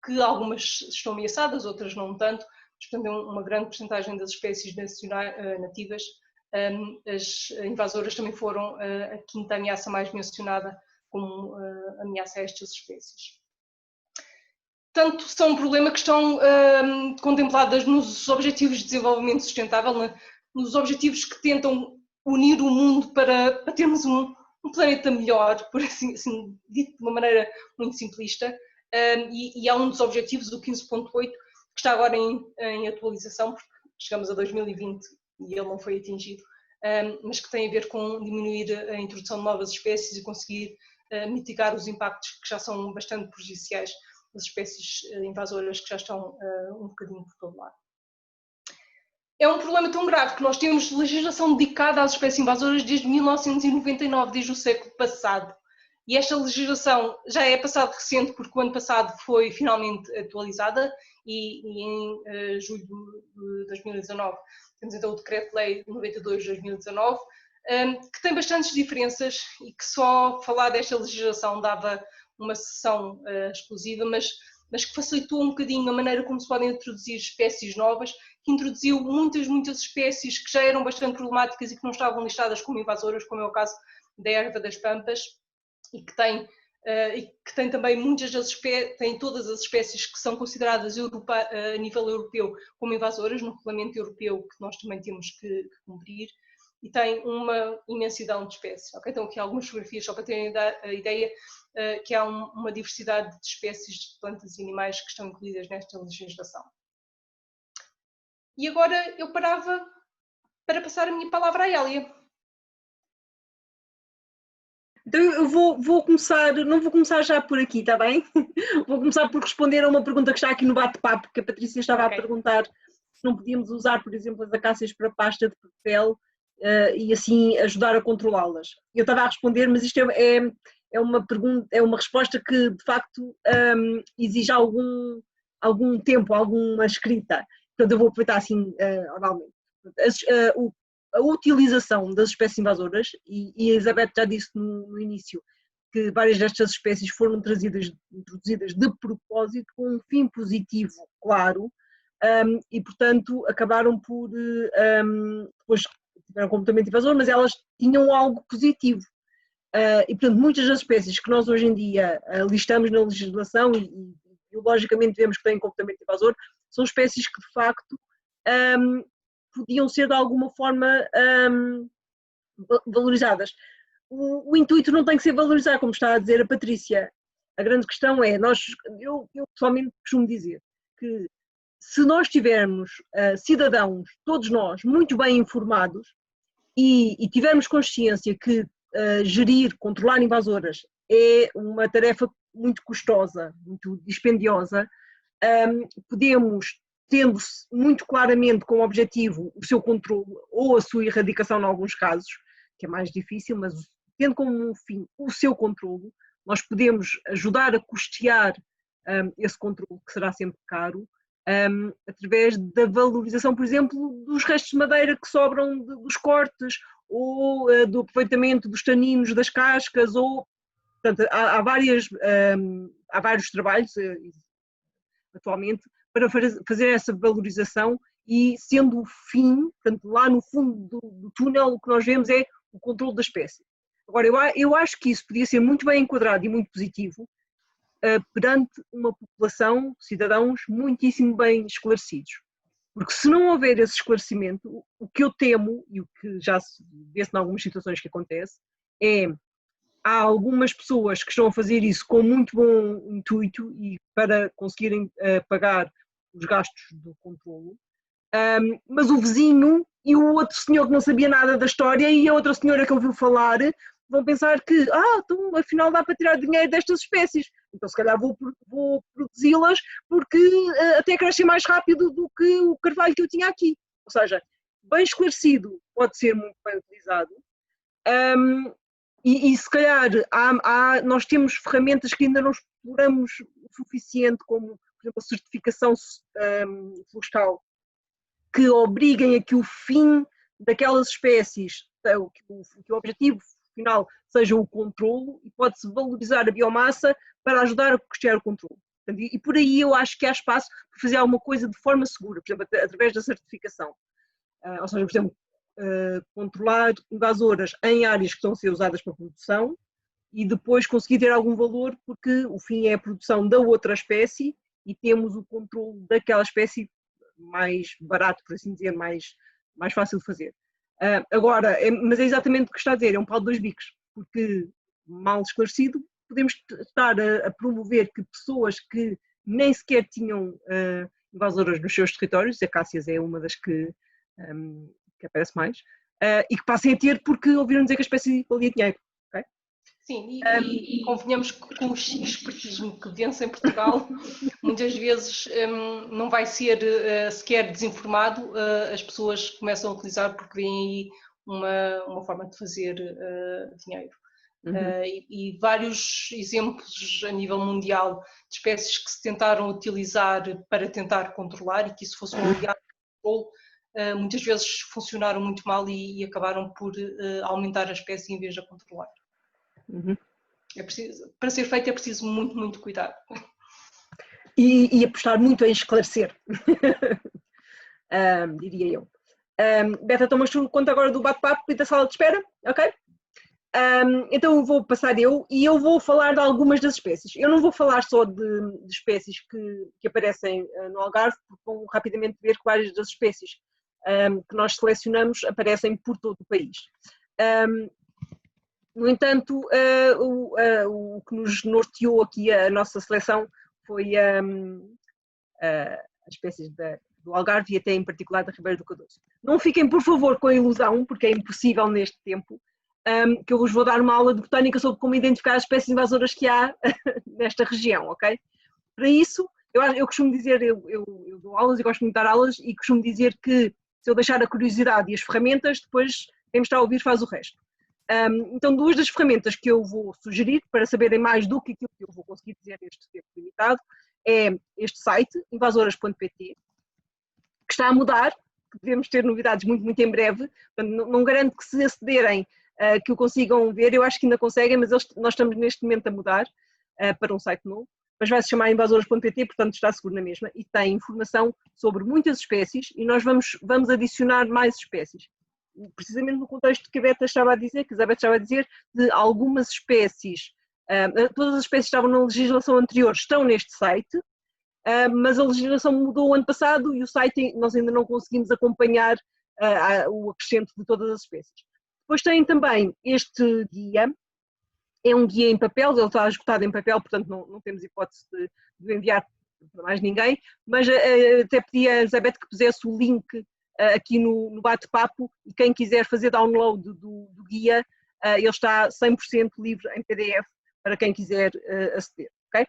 que algumas estão ameaçadas, outras não tanto, portanto, uma grande porcentagem das espécies nativas. As invasoras também foram a quinta ameaça mais mencionada como ameaça a estas espécies. Portanto, são um problema que estão contempladas nos Objetivos de Desenvolvimento Sustentável, nos objetivos que tentam unir o mundo para termos um planeta melhor, por assim dito de uma maneira muito simplista. E há um dos objetivos, o 15.8, que está agora em atualização, porque chegamos a 2020 e ele não foi atingido, mas que tem a ver com diminuir a introdução de novas espécies e conseguir mitigar os impactos que já são bastante prejudiciais das espécies invasoras que já estão um bocadinho por todo lado. É um problema tão grave que nós temos legislação dedicada às espécies invasoras desde 1999, desde o século passado. E esta legislação já é passado recente, porque o ano passado foi finalmente atualizada e em julho de 2019 temos então o Decreto-Lei 92 de 2019, que tem bastantes diferenças e que só falar desta legislação dava uma sessão exclusiva, mas que facilitou um bocadinho a maneira como se podem introduzir espécies novas, que introduziu muitas espécies que já eram bastante problemáticas e que não estavam listadas como invasoras, como é o caso da erva das pampas, e que tem também muitas das espécies, tem todas as espécies que são consideradas a nível europeu como invasoras, no regulamento europeu que nós também temos que cumprir, e tem uma imensidão de espécies. Okay? Então aqui algumas fotografias só para terem a ideia que há uma diversidade de espécies de plantas e animais que estão incluídas nesta legislação. E agora eu parava para passar a minha palavra à Hélia. Então eu vou começar, não vou começar já por aqui, está bem? Vou começar por responder a uma pergunta que está aqui no bate-papo, que a Patrícia estava a perguntar se não podíamos usar, por exemplo, as acácias para pasta de papel e assim ajudar a controlá-las. Eu estava a responder, mas isto é uma pergunta, é uma resposta que de facto exige algum tempo, alguma escrita. Portanto, eu vou aproveitar assim oralmente. A utilização das espécies invasoras, e a Elizabeth já disse no início que várias destas espécies foram introduzidas de propósito com um fim positivo, claro, e portanto acabaram por, depois tiveram comportamento invasor, mas elas tinham algo positivo. E portanto muitas das espécies que nós hoje em dia listamos na legislação e biologicamente vemos que têm comportamento invasor, são espécies que de facto podiam ser de alguma forma valorizadas. o intuito não tem que ser valorizar, como está a dizer a Patrícia. A grande questão é, eu pessoalmente costumo dizer que se nós tivermos cidadãos, todos nós, muito bem informados e tivermos consciência que gerir, controlar invasoras é uma tarefa muito custosa, muito dispendiosa, podemos, tendo muito claramente como objetivo o seu controle ou a sua erradicação em alguns casos, que é mais difícil, mas tendo como fim o seu controle, nós podemos ajudar a custear esse controle, que será sempre caro, através da valorização, por exemplo, dos restos de madeira que sobram dos cortes, ou do aproveitamento dos taninos das cascas, ou, portanto, há vários trabalhos atualmente para fazer essa valorização e sendo o fim, portanto, lá no fundo do túnel o que nós vemos é o controle da espécie. Agora, eu acho que isso podia ser muito bem enquadrado e muito positivo perante uma população, cidadãos, muitíssimo bem esclarecidos. Porque se não houver esse esclarecimento, o que eu temo, e o que já se vê-se em algumas situações que acontece, há algumas pessoas que estão a fazer isso com muito bom intuito e para conseguirem pagar os gastos do controlo, mas o vizinho e o outro senhor que não sabia nada da história e a outra senhora que ouviu falar vão pensar que, então, afinal dá para tirar dinheiro destas espécies, então se calhar vou produzi-las porque até crescem mais rápido do que o carvalho que eu tinha aqui. Ou seja, bem esclarecido pode ser muito bem utilizado e se calhar nós temos ferramentas que ainda não exploramos o suficiente, como, por exemplo, a certificação florestal, que obriguem a que o fim daquelas espécies, que o objetivo final seja o controlo, e pode-se valorizar a biomassa para ajudar a custear o controlo. E por aí eu acho que há espaço para fazer alguma coisa de forma segura, por exemplo, através da certificação. Ou seja, por exemplo, controlar invasoras em áreas que estão a ser usadas para produção e depois conseguir ter algum valor, porque o fim é a produção da outra espécie e temos o controle daquela espécie mais barato, por assim dizer, mais fácil de fazer. Agora, mas é exatamente o que está a dizer, é um pau de dois bicos, porque mal esclarecido podemos estar a promover que pessoas que nem sequer tinham invasoras nos seus territórios, a Cássias é uma das que aparece mais, e que passem a ter porque ouviram dizer que a espécie valia dinheiro. Okay? Sim, e convenhamos que com o espertismo que vence em Portugal, muitas vezes não vai ser sequer desinformado, as pessoas começam a utilizar porque veem aí uma forma de fazer dinheiro. E vários exemplos a nível mundial de espécies que se tentaram utilizar para tentar controlar e que isso fosse um aliado de controle, muitas vezes funcionaram muito mal e acabaram por aumentar a espécie em vez de a controlar. É preciso, para ser feito é preciso muito, muito cuidado. E apostar muito em esclarecer, diria eu. Beta, então, mas tu conta agora do bate-papo e da sala de espera, ok? Então eu vou passar e eu vou falar de algumas das espécies. Eu não vou falar só de espécies que aparecem no Algarve, porque vão rapidamente ver que várias das espécies que nós selecionamos aparecem por todo o país. No entanto, o que nos norteou aqui a nossa seleção foi as espécies do Algarve e até em particular da Ribeira do Cardoso. Não fiquem, por favor, com a ilusão, porque é impossível neste tempo, que eu vos vou dar uma aula de botânica sobre como identificar as espécies invasoras que há nesta região, ok? Para isso, eu costumo dizer, eu dou aulas e gosto muito de dar aulas e costumo dizer que se eu deixar a curiosidade e as ferramentas, depois quem me está a ouvir faz o resto. Então, duas das ferramentas que eu vou sugerir para saberem mais do que aquilo que eu vou conseguir dizer neste tempo limitado é este site, invasoras.pt, que está a mudar, que devemos ter novidades muito, muito em breve. Portanto, não garanto que se acederem que o consigam ver, eu acho que ainda conseguem, mas nós estamos neste momento a mudar para um site novo, mas vai se chamar invasoras.pt, portanto está seguro na mesma, e tem informação sobre muitas espécies e nós vamos adicionar mais espécies. Precisamente no contexto que a Beta estava a dizer, que a Isabel estava a dizer, de algumas espécies, todas as espécies que estavam na legislação anterior estão neste site, mas a legislação mudou o ano passado e o site nós ainda não conseguimos acompanhar o acrescento de todas as espécies. Depois tem também este guia, é um guia em papel, ele está esgotado em papel, portanto não temos hipótese de enviar para mais ninguém, mas até pedi a Elizabeth que pusesse o link aqui no bate-papo, e quem quiser fazer download do guia, ele está 100% livre em PDF para quem quiser aceder, ok?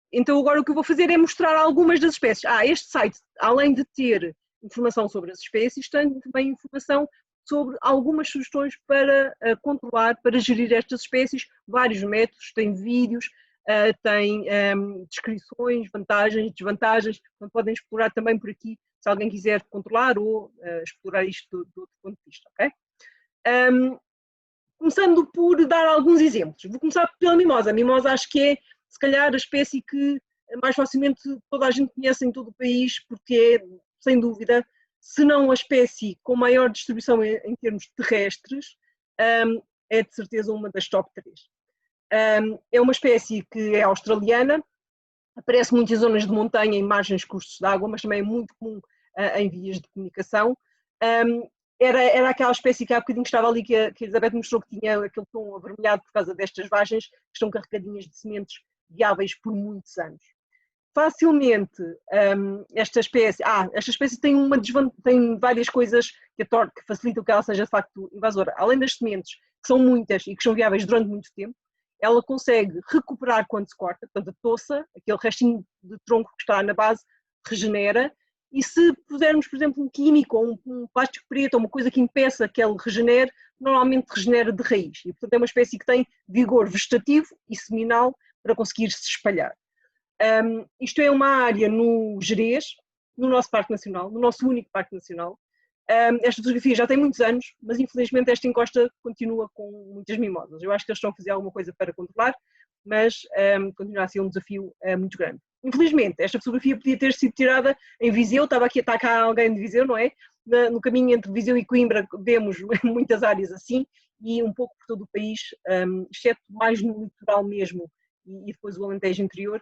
Então agora o que eu vou fazer é mostrar algumas das espécies. Este site, além de ter informação sobre as espécies, tem também informação sobre algumas sugestões para controlar, para gerir estas espécies, vários métodos, tem vídeos, tem descrições, vantagens, desvantagens, então podem explorar também por aqui, se alguém quiser controlar ou explorar isto de outro ponto de vista, ok? Começando por dar alguns exemplos. Vou começar pela mimosa. A mimosa acho que é, se calhar, a espécie que mais facilmente toda a gente conhece em todo o país, porque é, sem dúvida, se não a espécie com maior distribuição em termos terrestres, é de certeza uma das top 3. É uma espécie que é australiana, aparece muito em zonas de montanha, em margens de cursos de água, mas também é muito comum em vias de comunicação. Era aquela espécie que há bocadinho estava ali, que a Elizabeth mostrou que tinha aquele tom avermelhado por causa destas vagens, que estão carregadinhas de sementes viáveis por muitos anos. Facilmente, esta espécie tem várias coisas que facilitam que ela seja de facto invasora. Além das sementes, que são muitas e que são viáveis durante muito tempo, ela consegue recuperar quando se corta, portanto a toça, aquele restinho de tronco que está na base, regenera, e se pusermos, por exemplo, um químico ou um plástico preto ou uma coisa que impeça que ele regenere, normalmente regenera de raiz. E portanto é uma espécie que tem vigor vegetativo e seminal para conseguir se espalhar. Isto é uma área no Gerês, no nosso Parque Nacional, no nosso único Parque Nacional. Esta fotografia já tem muitos anos, mas infelizmente esta encosta continua com muitas mimosas. Eu acho que eles estão a fazer alguma coisa para controlar, mas continua a ser um desafio muito grande. Infelizmente, esta fotografia podia ter sido tirada em Viseu, está cá alguém de Viseu, não é? No caminho entre Viseu e Coimbra vemos muitas áreas assim, e um pouco por todo o país, exceto mais no litoral mesmo, e depois o Alentejo interior,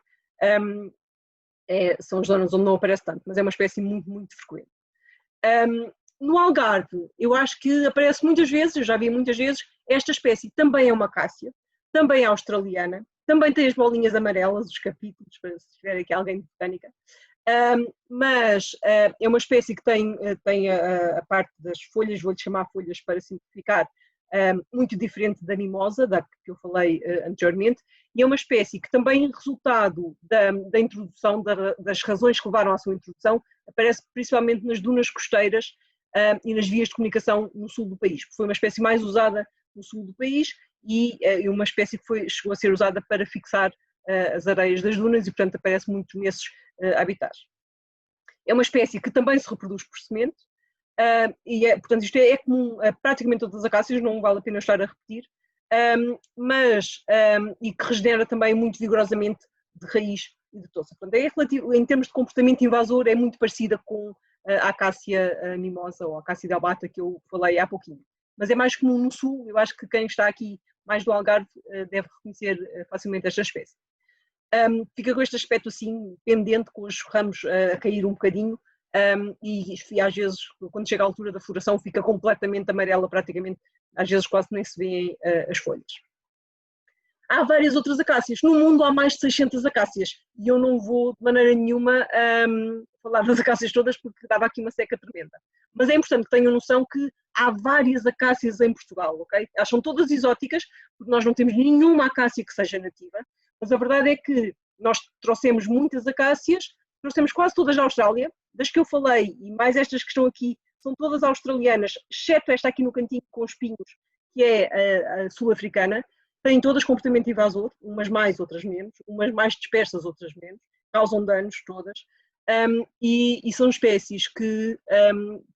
são zonas onde não aparece tanto, mas é uma espécie muito, muito frequente. No Algarve, eu acho que aparece muitas vezes, eu já vi muitas vezes, esta espécie também é uma acácia, também é australiana, também tem as bolinhas amarelas, os capítulos, para se tiver aqui alguém de botânica, mas é uma espécie que tem a parte das folhas, vou-lhe chamar folhas para simplificar, muito diferente da mimosa, da que eu falei anteriormente, e é uma espécie que também, resultado da introdução, das razões que levaram à sua introdução, aparece principalmente nas dunas costeiras e nas vias de comunicação no sul do país. Foi uma espécie mais usada no sul do país e uma espécie que chegou a ser usada para fixar as areias das dunas e, portanto, aparece muito nesses habitats. É uma espécie que também se reproduz por semente, portanto, isto é comum a praticamente todas as acácias, não vale a pena estar a repetir, e que regenera também muito vigorosamente de raiz e de toça. Portanto, em termos de comportamento invasor, é muito parecida com a acácia mimosa ou a acácia delbata que eu falei há pouquinho. Mas é mais comum no sul, eu acho que quem está aqui mais do Algarve deve reconhecer facilmente esta espécie. Fica com este aspecto assim, pendente, com os ramos a cair um bocadinho, e às vezes, quando chega à altura da floração, fica completamente amarela, praticamente, às vezes quase nem se vêem as folhas. Há várias outras acácias. No mundo há mais de 600 acácias e eu não vou de maneira nenhuma falar das acácias todas porque dava aqui uma seca tremenda. Mas é importante que tenham noção que há várias acácias em Portugal, ok? Elas são todas exóticas, porque nós não temos nenhuma acácia que seja nativa, mas a verdade é que nós trouxemos muitas acácias, trouxemos quase todas da Austrália, das que eu falei, e mais estas que estão aqui, são todas australianas, exceto esta aqui no cantinho com os espinhos, que é a sul-africana. Têm todas comportamento invasor, umas mais, outras menos, umas mais dispersas, outras menos, causam danos todas, e são espécies que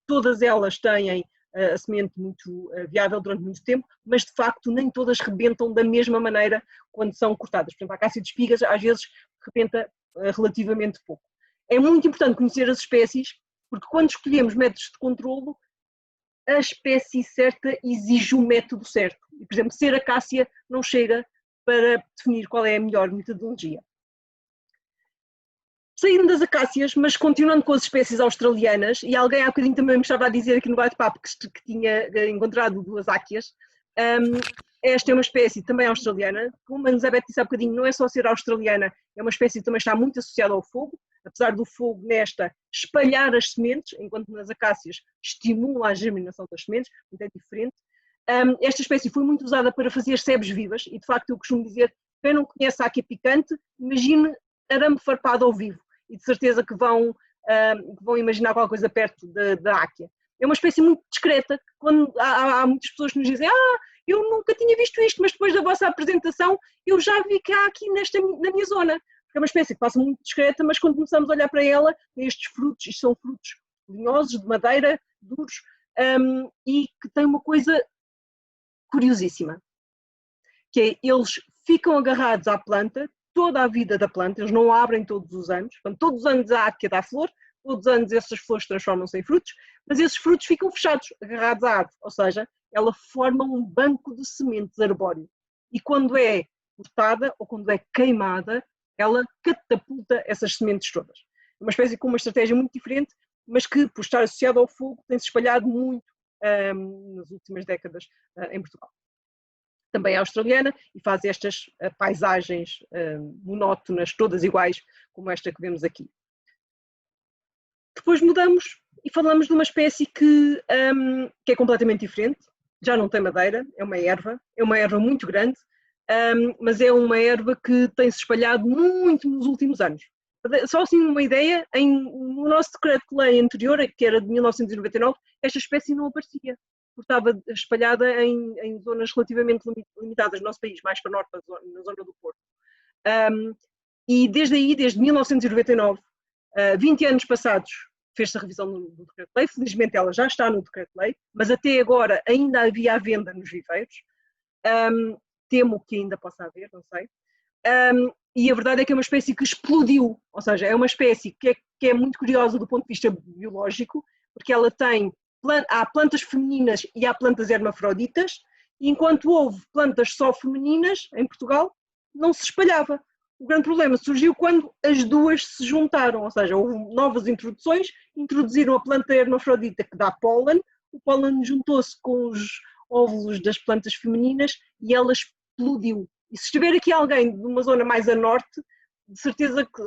todas elas têm a semente muito viável durante muito tempo, mas de facto nem todas rebentam da mesma maneira quando são cortadas. Por exemplo, a acácia de espigas às vezes rebenta relativamente pouco. É muito importante conhecer as espécies, porque quando escolhemos métodos de controlo, a espécie certa exige o método certo. E, por exemplo, ser acácia não chega para definir qual é a melhor metodologia. Saindo das acácias, mas continuando com as espécies australianas, e alguém há bocadinho também me estava a dizer aqui no bate-papo que tinha encontrado 2 áquias. Esta é uma espécie também australiana, como a Elizabeth disse há bocadinho, não é só ser australiana, é uma espécie que também está muito associada ao fogo, apesar do fogo nesta espalhar as sementes, enquanto nas acácias estimula a germinação das sementes, muito é diferente. Esta espécie foi muito usada para fazer sebes vivas, e de facto eu costumo dizer, quem não conhece a áquia picante, imagine arame farpado ao vivo, e de certeza que vão imaginar qualquer coisa perto da áquia. É uma espécie muito discreta, quando há muitas pessoas que nos dizem eu nunca tinha visto isto, mas depois da vossa apresentação eu já vi que há aqui na minha zona. É uma espécie que passa muito discreta, mas quando começamos a olhar para ela, tem estes frutos, isto são frutos linhosos, de madeira, duros, e que tem uma coisa curiosíssima, que é, eles ficam agarrados à planta toda a vida da planta, eles não abrem todos os anos, portanto, todos os anos a áquia dá flor, todos os anos essas flores transformam-se em frutos, mas esses frutos ficam fechados, agarrados à árvore, ou seja, ela forma um banco de sementes arbóreo. E quando é cortada ou quando é queimada, ela catapulta essas sementes todas. É uma espécie com uma estratégia muito diferente, mas que, por estar associada ao fogo, tem-se espalhado muito nas últimas décadas em Portugal. Também é australiana e faz estas paisagens monótonas, todas iguais, como esta que vemos aqui. Depois mudamos e falamos de uma espécie que é completamente diferente, já não tem madeira, é uma erva muito grande, mas é uma erva que tem-se espalhado muito nos últimos anos. Só assim uma ideia, no nosso decreto de lei anterior, que era de 1999, esta espécie não aparecia, porque estava espalhada em zonas relativamente limitadas no nosso país, mais para norte, na zona do Porto. E desde aí, desde 1999, 20 anos passados, fez-se a revisão do decreto-lei, felizmente ela já está no decreto-lei, mas até agora ainda havia à venda nos viveiros, temo que ainda possa haver, não sei, e a verdade é que é uma espécie que explodiu, ou seja, é uma espécie que é muito curiosa do ponto de vista biológico, porque ela há plantas femininas e há plantas hermafroditas, e enquanto houve plantas só femininas em Portugal, não se espalhava. O grande problema surgiu quando as duas se juntaram, ou seja, houve novas introduções, introduziram a planta hermafrodita que dá pólen, o pólen juntou-se com os óvulos das plantas femininas e ela explodiu. E se estiver aqui alguém de uma zona mais a norte, de certeza que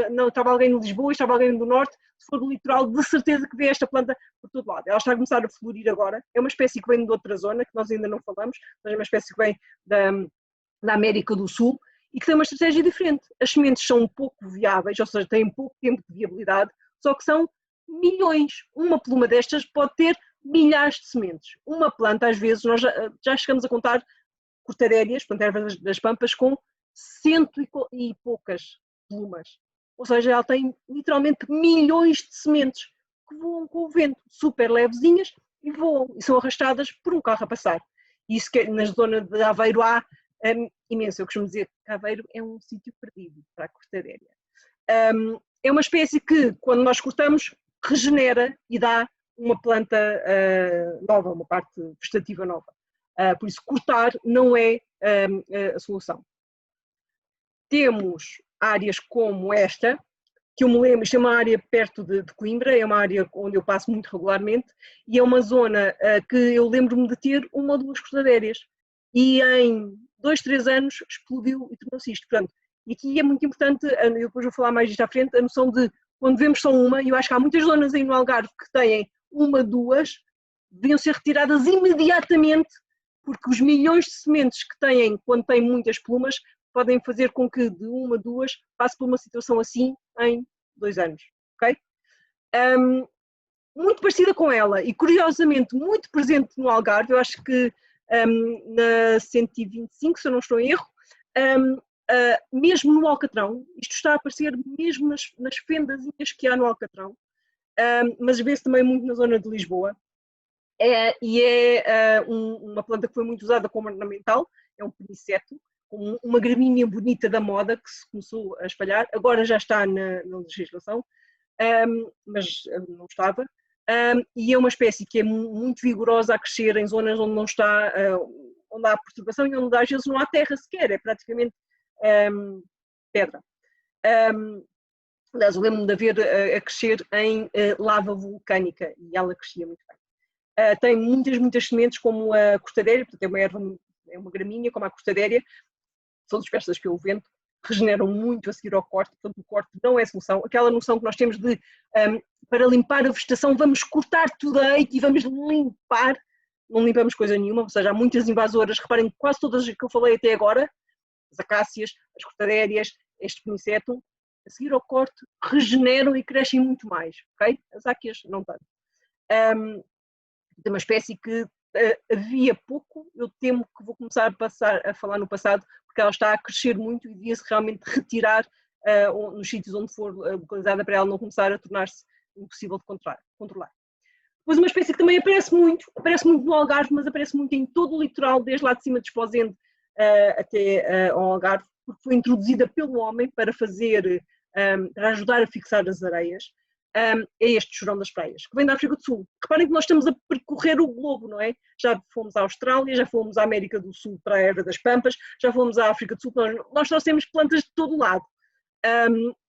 não estava alguém de Lisboa, estava alguém do norte, se for do litoral, de certeza que vê esta planta por todo lado. Ela está a começar a florir agora, é uma espécie que vem de outra zona, que nós ainda não falamos, mas é uma espécie que vem da América do Sul, e que tem uma estratégia diferente. As sementes são um pouco viáveis, ou seja, têm pouco tempo de viabilidade, só que são milhões. Uma pluma destas pode ter milhares de sementes. Uma planta, às vezes, nós já chegamos a contar cortarélias, portanto, ervas das pampas, com 100 e poucas plumas. Ou seja, ela tem literalmente milhões de sementes que voam com o vento, super levezinhas, e voam, e são arrastadas por um carro a passar. Isso que na zona de Aveiro há imenso. Eu costumo dizer que Aveiro é um sítio perdido para a cortarélia. É uma espécie que, quando nós cortamos, regenera e dá uma planta nova, uma parte vegetativa nova. Por isso, cortar não é a solução. Temos áreas como esta, que eu me lembro, isto é uma área perto de Coimbra, é uma área onde eu passo muito regularmente, e é uma zona que eu lembro-me de ter uma ou duas cortadérias. E em 2, 3 anos explodiu e tornou-se isto. Portanto, e aqui é muito importante, eu depois vou falar mais disto à frente, a noção de, quando vemos só uma, e eu acho que há muitas zonas aí no Algarve que têm uma, duas, deviam ser retiradas imediatamente, porque os milhões de sementes que têm, quando têm muitas plumas, podem fazer com que de uma, duas, passe por uma situação assim em 2 anos. Ok? Muito parecida com ela e, curiosamente, muito presente no Algarve, eu acho que na 125, se eu não estou em erro, mesmo no Alcatrão, isto está a aparecer mesmo nas fendazinhas que há no Alcatrão, mas vê-se também muito na zona de Lisboa, e é uma planta que foi muito usada como ornamental, é um peniceto, uma gramínea bonita da moda que se começou a espalhar, agora já está na legislação, mas não estava. E é uma espécie que é muito vigorosa a crescer em zonas onde não está, onde há perturbação e onde às vezes não há terra sequer, é praticamente pedra. Aliás, eu lembro-me de a ver a crescer em lava vulcânica e ela crescia muito bem. Tem muitas sementes, como a cortadéria, portanto é uma erva, é uma gramínea, como a cortadéria, são dispersas pelo vento, regeneram muito a seguir ao corte, portanto o corte não é solução. Aquela noção que nós temos de, para limpar a vegetação, vamos cortar tudo a eito e vamos limpar, não limpamos coisa nenhuma, ou seja, há muitas invasoras, reparem que quase todas que eu falei até agora, as acácias, as cortadérias, este penicetum, a seguir ao corte, regeneram e crescem muito mais, ok? As áquias não tanto. É uma espécie que havia pouco, eu temo que vou começar a falar no passado, porque ela está a crescer muito e devia-se realmente retirar nos sítios onde for localizada para ela não começar a tornar-se impossível de controlar. Depois uma espécie que também aparece muito no Algarve, mas aparece muito em todo o litoral, desde lá de cima de Esposende até ao Algarve, porque foi introduzida pelo homem para ajudar a fixar as areias, é este chorão das praias, que vem da África do Sul. Reparem que nós estamos a percorrer o globo, não é? Já fomos à Austrália, já fomos à América do Sul para a Erva das Pampas, já fomos à África do Sul, nós trouxemos plantas de todo lado.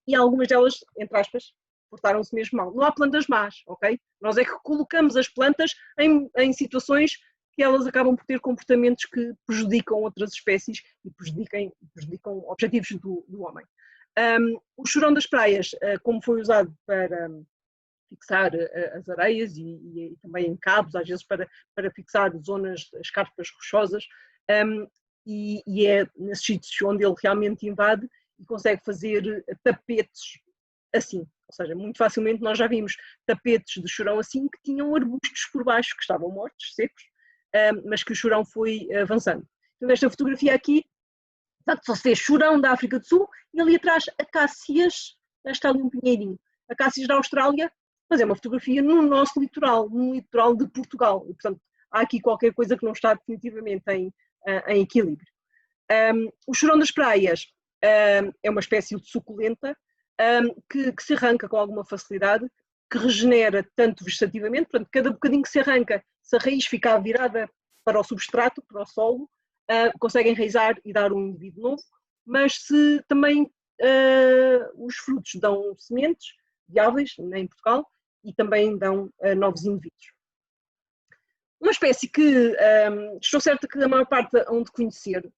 E algumas delas, entre aspas, portaram-se mesmo mal. Não há plantas más, ok? Nós é que colocamos as plantas em situações que elas acabam por ter comportamentos que prejudicam outras espécies e prejudicam objetivos do homem. O chorão das praias, como foi usado para fixar as areias e também em cabos, às vezes para fixar zonas, escarpas rochosas, e é nesses sítios onde ele realmente invade e consegue fazer tapetes assim. Ou seja, muito facilmente nós já vimos tapetes de chorão assim que tinham arbustos por baixo, que estavam mortos, secos, mas que o chorão foi avançando. Então esta fotografia aqui, só se vê chorão da África do Sul e ali atrás acácias, já está ali um pinheirinho, acácias da Austrália, mas é uma fotografia no nosso litoral, no litoral de Portugal, e portanto há aqui qualquer coisa que não está definitivamente em equilíbrio. O chorão das praias é uma espécie de suculenta que se arranca com alguma facilidade, que regenera tanto vegetativamente, portanto cada bocadinho que se arranca, se a raiz ficar virada para o substrato, para o solo, consegue enraizar e dar um indivíduo novo, mas se também os frutos dão sementes viáveis em Portugal e também dão novos indivíduos. Uma espécie que estou certa que a maior parte hão de conhecer,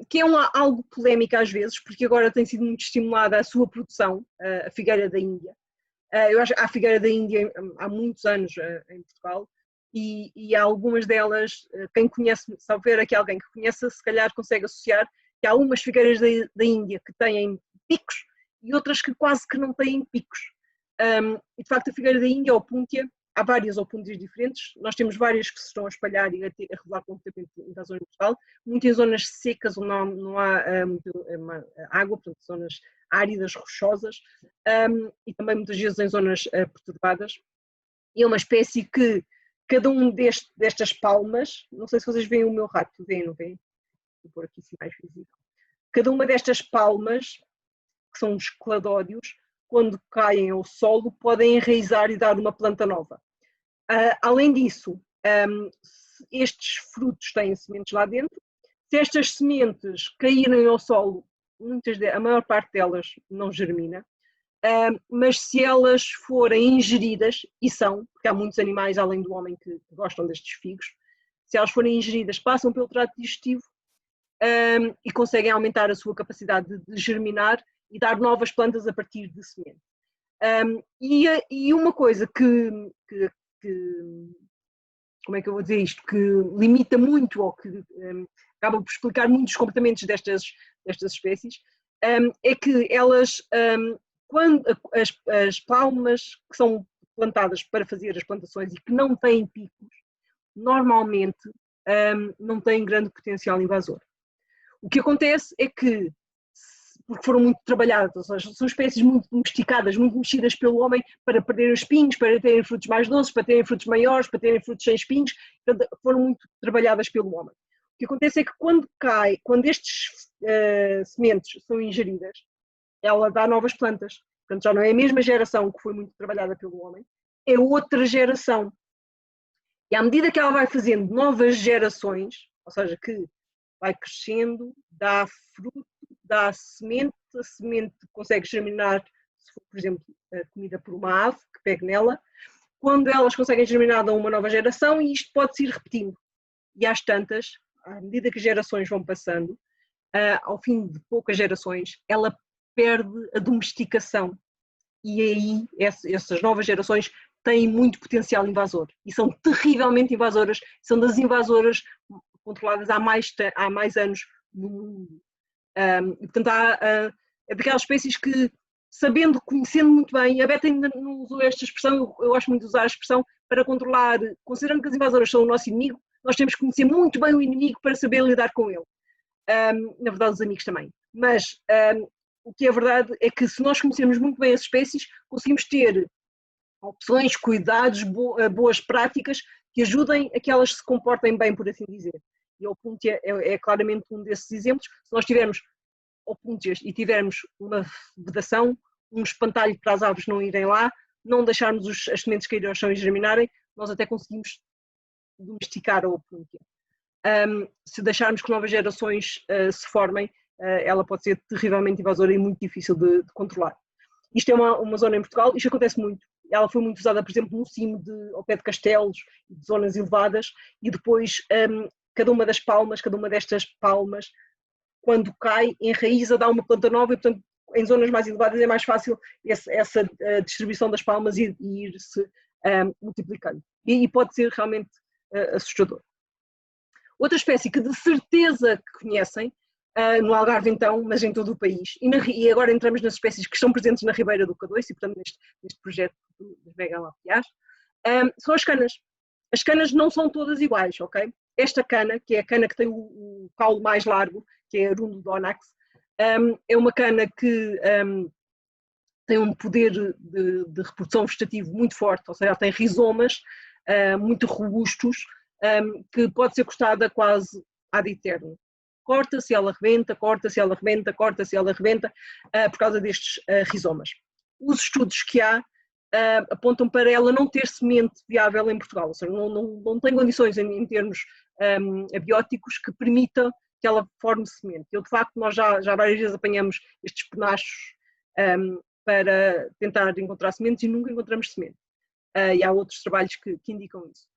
que é algo polémica às vezes, porque agora tem sido muito estimulada a sua produção, a figueira da Índia. Eu acho que há figueira da Índia há muitos anos em Portugal, e há algumas delas, quem conhece, se houver aqui alguém que conheça, se calhar consegue associar que há umas figueiras da Índia que têm picos e outras que quase que não têm picos. E de facto a figueira da Índia, a opúntia, há várias opúntias diferentes, nós temos várias que se estão a espalhar e a revelar completamente invasões em Portugal, muito em zonas secas onde não há água, portanto zonas áridas, rochosas, e também muitas vezes em zonas perturbadas. E é uma espécie que cada um destas palmas, não sei se vocês veem o meu rato, veem, não veem? Vou pôr aqui assim mais visível. Cada uma destas palmas, que são os cladódios, quando caem ao solo, podem enraizar e dar uma planta nova. Além disso, estes frutos têm sementes lá dentro. Se estas sementes caírem ao solo, a maior parte delas não germina, mas se elas forem ingeridas, e são, porque há muitos animais além do homem que gostam destes figos, se elas forem ingeridas, passam pelo trato digestivo e conseguem aumentar a sua capacidade de germinar e dar novas plantas a partir de semente. E uma coisa que como é que eu vou dizer isto, que limita muito ou que acaba por explicar muitos comportamentos destas espécies, é que elas, quando as palmas que são plantadas para fazer as plantações e que não têm picos, normalmente não têm grande potencial invasor. O que acontece é que, porque foram muito trabalhadas, ou seja, são espécies muito domesticadas, muito mexidas pelo homem para perderem os espinhos, para terem frutos mais doces, para terem frutos maiores, para terem frutos sem espinhos, foram muito trabalhadas pelo homem. O que acontece é que quando estes sementes são ingeridas, ela dá novas plantas. Portanto, já não é a mesma geração que foi muito trabalhada pelo homem, é outra geração. E à medida que ela vai fazendo novas gerações, ou seja, que vai crescendo, dá fruto, dá semente, a semente consegue germinar se for, por exemplo, comida por uma ave que pegue nela, quando elas conseguem germinar, dão uma nova geração e isto pode-se ir repetindo. E às tantas, à medida que as gerações vão passando, ao fim de poucas gerações, ela perde a domesticação. E aí essas novas gerações têm muito potencial invasor e são terrivelmente invasoras, são das invasoras controladas há mais anos no mundo. E, portanto, é daquelas espécies que, sabendo, conhecendo muito bem, a Beta ainda não usou esta expressão, eu gosto muito de usar a expressão para controlar, considerando que as invasoras são o nosso inimigo, nós temos que conhecer muito bem o inimigo para saber lidar com ele. Na verdade, os amigos também. Mas o que é verdade é que se nós conhecermos muito bem as espécies, conseguimos ter opções, cuidados, boas práticas que ajudem a que elas se comportem bem, por assim dizer. E a opúntia é claramente um desses exemplos. Se nós tivermos opúntias e tivermos uma vedação, um espantalho para as aves não irem lá, não deixarmos as sementes cair ao chão e germinarem, nós até conseguimos domesticar a opúntia. Se deixarmos que novas gerações se formem, ela pode ser terrivelmente invasora e muito difícil de controlar. Isto é uma zona em Portugal, isto acontece muito. Ela foi muito usada, por exemplo, no cimo, ao pé de castelos, de zonas elevadas, e depois cada uma destas palmas, quando cai, enraiza, dá uma planta nova, e portanto em zonas mais elevadas é mais fácil essa distribuição das palmas e ir-se multiplicando. E pode ser realmente assustador. Outra espécie que de certeza que conhecem, no Algarve então, mas em todo o país, e agora entramos nas espécies que estão presentes na Ribeira do Codói, e portanto neste projeto das megalapiás, são as canas. As canas não são todas iguais, ok? Esta cana, que é a cana que tem o caule mais largo, que é a Arundodonus, é uma cana que tem um poder de reprodução vegetativo muito forte, ou seja, ela tem rizomas muito robustos, que pode ser cortada quase ad eterno. Corta-se, ela rebenta, corta-se, ela rebenta, corta-se, ela rebenta, por causa destes rizomas. Os estudos que há apontam para ela não ter semente viável em Portugal, ou seja, não tem condições em termos abióticos que permitam que ela forme semente. De facto, nós já várias vezes apanhamos estes penachos para tentar encontrar sementes e nunca encontramos semente. E há outros trabalhos que indicam isso.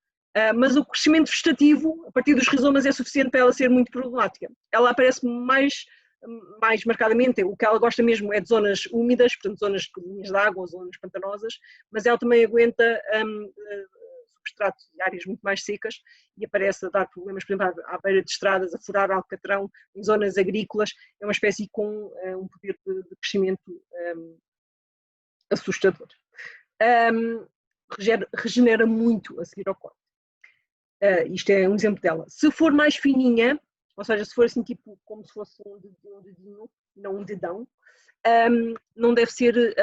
Mas o crescimento vegetativo, a partir dos rizomas, é suficiente para ela ser muito problemática. Ela aparece mais marcadamente, o que ela gosta mesmo é de zonas úmidas, portanto zonas de linhas de água ou zonas pantanosas, mas ela também aguenta substrato de áreas muito mais secas e aparece a dar problemas, por exemplo, à beira de estradas, a furar alcatrão, em zonas agrícolas. É uma espécie com um poder de crescimento assustador. Regenera muito a seguir ao corte. Isto é um exemplo dela. Se for mais fininha, ou seja, se for assim tipo como se fosse um dedinho, não um dedão, não deve ser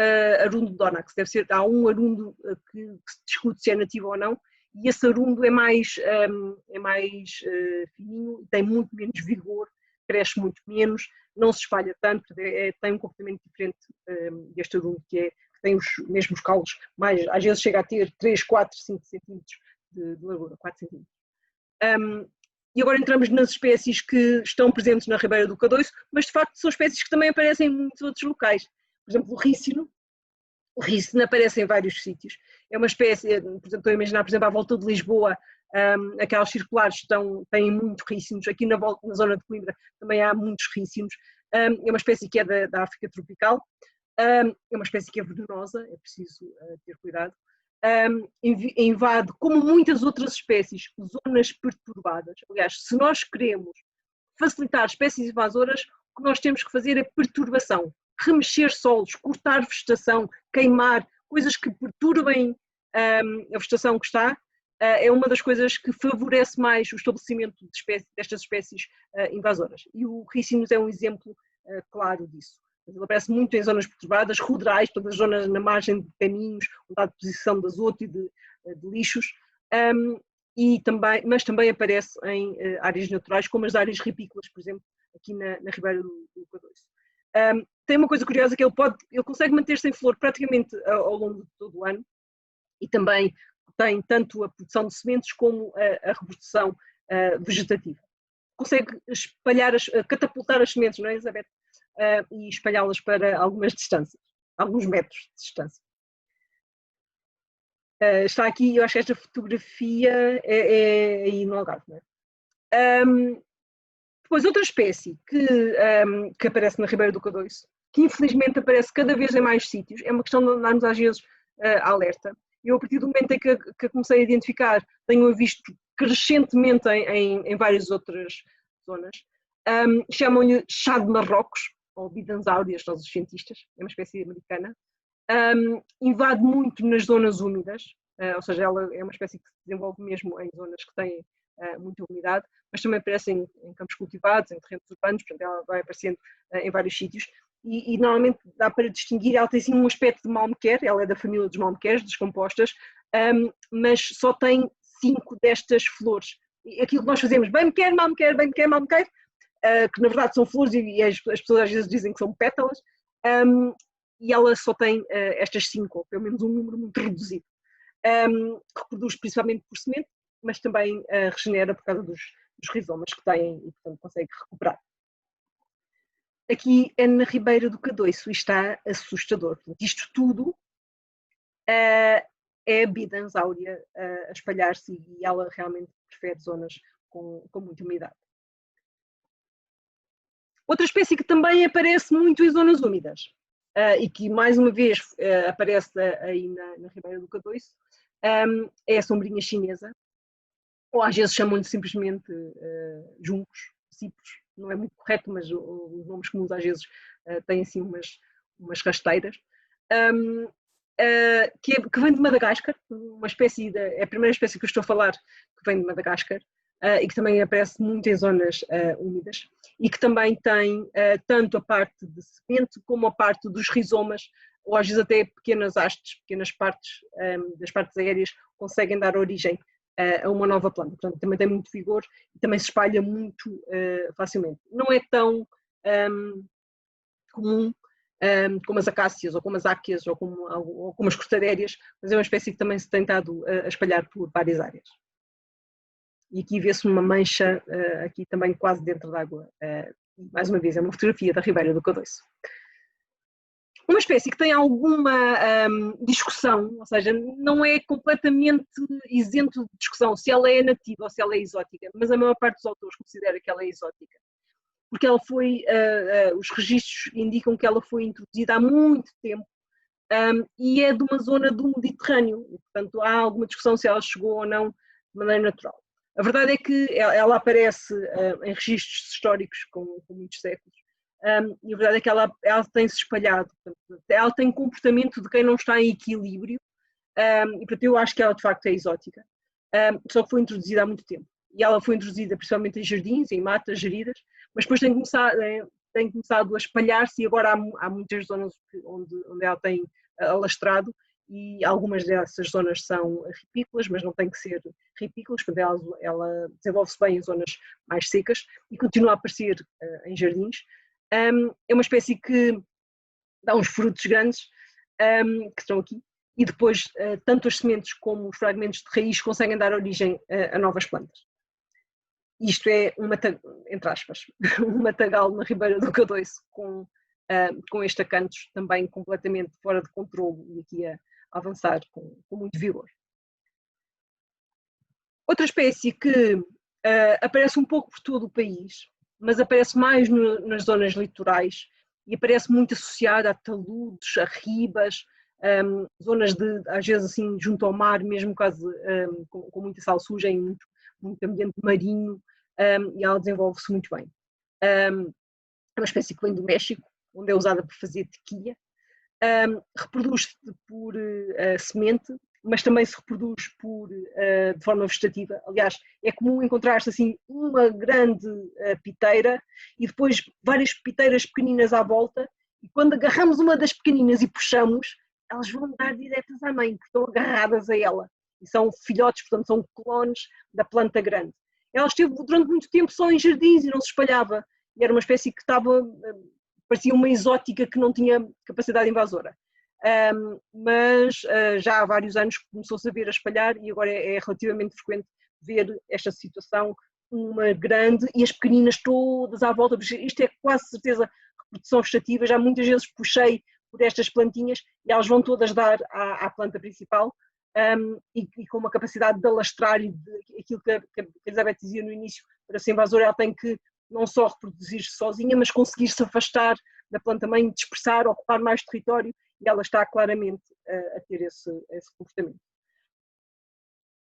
Arundodonus, há um arundo que se discute se é nativo ou não, e esse arundo é mais fininho, tem muito menos vigor, cresce muito menos, não se espalha tanto, tem um comportamento diferente deste arundo que tem os mesmos caules, às vezes chega a ter 3, 4, 5 centímetros de largura, 4 centímetros. E agora entramos nas espécies que estão presentes na Ribeira do Codói, mas de facto são espécies que também aparecem em muitos outros locais. Por exemplo, o rícino aparece em vários sítios. É uma espécie, por exemplo, estou a imaginar, por exemplo, à volta de Lisboa, aquelas circulares têm muitos rícinos. Aqui na zona de Coimbra também há muitos rícinos. É uma espécie que é da África tropical. É uma espécie que é venenosa, é preciso ter cuidado. Invade, como muitas outras espécies, zonas perturbadas. Aliás, se nós queremos facilitar espécies invasoras, o que nós temos que fazer é perturbação, remexer solos, cortar vegetação, queimar, coisas que perturbem a vegetação que está, é uma das coisas que favorece mais o estabelecimento destas espécies invasoras. E o rícinus é um exemplo claro disso. Ele aparece muito em zonas perturbadas, ruderais, todas as zonas na margem de caminhos, onde há deposição de azoto e de lixos, mas também aparece em áreas naturais, como as áreas ripícolas, por exemplo, aqui na Ribeira do Codói. Tem uma coisa curiosa que ele consegue manter-se em flor praticamente ao longo de todo o ano e também tem tanto a produção de sementes como a reprodução vegetativa. Consegue catapultar as sementes, não é, Elizabeth? E espalhá-las para algumas distâncias. alguns metros de distância. Está aqui, eu acho que esta fotografia é aí no Algarve, não é? Depois, outra espécie que aparece na Ribeira do Cadoiço, que infelizmente aparece cada vez em mais sítios, é uma questão de andarmos às vezes alerta. Eu, a partir do momento em que comecei a identificar, tenho visto crescentemente em várias outras zonas. Chamam-lhe chá de Marrocos, ou bidansáureas, nós os cientistas, é uma espécie americana. Invade muito nas zonas úmidas, ou seja, ela é uma espécie que se desenvolve mesmo em zonas que têm muita umidade, mas também aparece em campos cultivados, em terrenos urbanos, portanto ela vai aparecendo em vários sítios. E normalmente dá para distinguir, ela tem assim um aspecto de malmequer, ela é da família dos malmequeres, descompostas, mas só tem 5 destas flores. E aquilo que nós fazemos, bem me quer, mal me quer, bem me quer, mal me quer, que na verdade são flores e as pessoas às vezes dizem que são pétalas, e ela só tem estas 5, ou pelo menos um número muito reduzido, que reproduz principalmente por semente, mas também regenera por causa dos rizomas que têm e portanto consegue recuperar. Aqui é na Ribeira do Cadoiço e está assustador. Portanto, isto tudo é a bidansáurea a espalhar-se e ela realmente prefere zonas com muita umidade. Outra espécie que também aparece muito em zonas úmidas e que mais uma vez aparece aí na Ribeira do Cadoiço é a sombrinha chinesa, ou às vezes chamam-lhe simplesmente juncos, cipros. Não é muito correto, mas os nomes comuns às vezes têm assim umas rasteiras, que vem de Madagascar, uma espécie é a primeira espécie que eu estou a falar que vem de Madagascar e que também aparece muito em zonas úmidas e que também tem tanto a parte de semente como a parte dos rizomas, ou às vezes até pequenas hastes, pequenas partes das partes aéreas conseguem dar origem a uma nova planta, portanto também tem muito vigor e também se espalha muito facilmente. Não é tão comum como as acácias ou como as áqueas ou como as cortadérias, mas é uma espécie que também se tem estado a espalhar por várias áreas. E aqui vê-se uma mancha aqui também quase dentro da água, mais uma vez é uma fotografia da Ribeira do Cadoiço. Uma espécie que tem alguma discussão, ou seja, não é completamente isento de discussão se ela é nativa ou se ela é exótica, mas a maior parte dos autores considera que ela é exótica, porque ela foi, os registros indicam que ela foi introduzida há muito tempo e é de uma zona do Mediterrâneo, e, portanto há alguma discussão se ela chegou ou não de maneira natural. A verdade é que ela aparece em registros históricos com muitos séculos. E a verdade é que ela tem-se espalhado, portanto, ela tem comportamento de quem não está em equilíbrio, e portanto eu acho que ela de facto é exótica, só que foi introduzida há muito tempo. E ela foi introduzida principalmente em jardins, em matas geridas, mas depois tem começado a espalhar-se e agora há muitas zonas onde ela tem alastrado e algumas dessas zonas são ripícolas, mas não tem que ser ripícolas, portanto ela desenvolve-se bem em zonas mais secas e continua a aparecer em jardins. É uma espécie que dá uns frutos grandes que estão aqui e depois tanto as sementes como os fragmentos de raiz conseguem dar origem a novas plantas. Isto é, entre aspas, um matagal na Ribeira do Cadoiço com este acanthos também completamente fora de controle e aqui a avançar com muito vigor. Outra espécie que aparece um pouco por todo o país, mas aparece mais nas zonas litorais e aparece muito associada a taludes, a ribas, zonas às vezes assim junto ao mar, mesmo quase com muita sal suja e muito ambiente marinho, e ela desenvolve-se muito bem. É uma espécie que vem do México, onde é usada para fazer tequila, reproduz-se por semente, mas também se reproduz de forma vegetativa. Aliás, é comum encontrar-se assim uma grande piteira e depois várias piteiras pequeninas à volta, e quando agarramos uma das pequeninas e puxamos, elas vão dar diretas à mãe, porque estão agarradas a ela. E são filhotes, portanto são clones da planta grande. Ela esteve durante muito tempo só em jardins e não se espalhava. E era uma espécie que parecia uma exótica que não tinha capacidade invasora. Mas já há vários anos começou-se a ver a espalhar e agora é relativamente frequente ver esta situação, uma grande e as pequeninas todas à volta. Isto é quase certeza reprodução vegetativa, já muitas vezes puxei por estas plantinhas e elas vão todas dar à planta principal e com uma capacidade de alastrar e aquilo que a Elizabeth dizia no início, para ser invasora ela tem que não só reproduzir-se sozinha, mas conseguir se afastar da planta-mãe, dispersar, ocupar mais território, e ela está claramente a ter esse comportamento.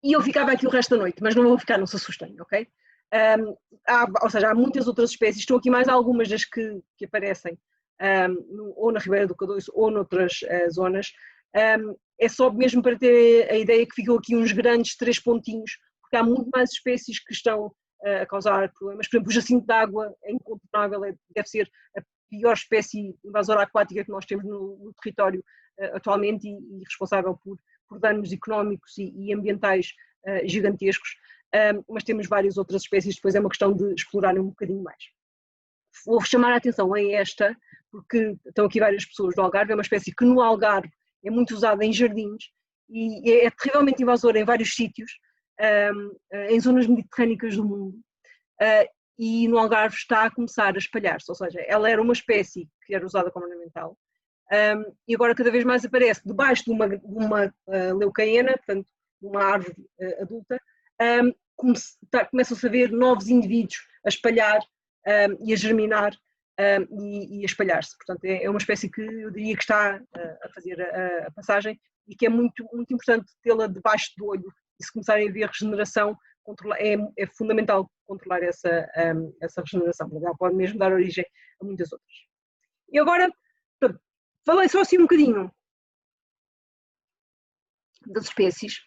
E eu ficava aqui o resto da noite, mas não vou ficar, não se assustem, ok? Ou seja, há muitas outras espécies, estão aqui mais algumas das que aparecem, ou na Ribeira do Codouço ou noutras zonas. É só mesmo para ter a ideia que ficam aqui uns grandes 3 pontinhos, porque há muito mais espécies que estão a causar problemas. Por exemplo, o jacinto d'água é incontornável, deve ser a pior espécie invasora aquática que nós temos no território atualmente e responsável por danos económicos e ambientais gigantescos, mas temos várias outras espécies, depois é uma questão de explorarem um bocadinho mais. Vou chamar a atenção a esta, porque estão aqui várias pessoas do Algarve, é uma espécie que no Algarve é muito usada em jardins e é terrivelmente invasora em vários sítios, em zonas mediterrânicas do mundo, e no Algarve está a começar a espalhar-se, ou seja, ela era uma espécie que era usada como ornamental, e agora cada vez mais aparece debaixo de uma leucaena, portanto, de uma árvore adulta, começam-se a ver novos indivíduos a espalhar e a germinar e a espalhar-se. Portanto, é uma espécie que eu diria que está a fazer a passagem e que é muito, muito importante tê-la debaixo do olho, e se começarem a ver regeneração, é fundamental controlar essa regeneração, porque ela pode mesmo dar origem a muitas outras. E agora, falei só assim um bocadinho das espécies,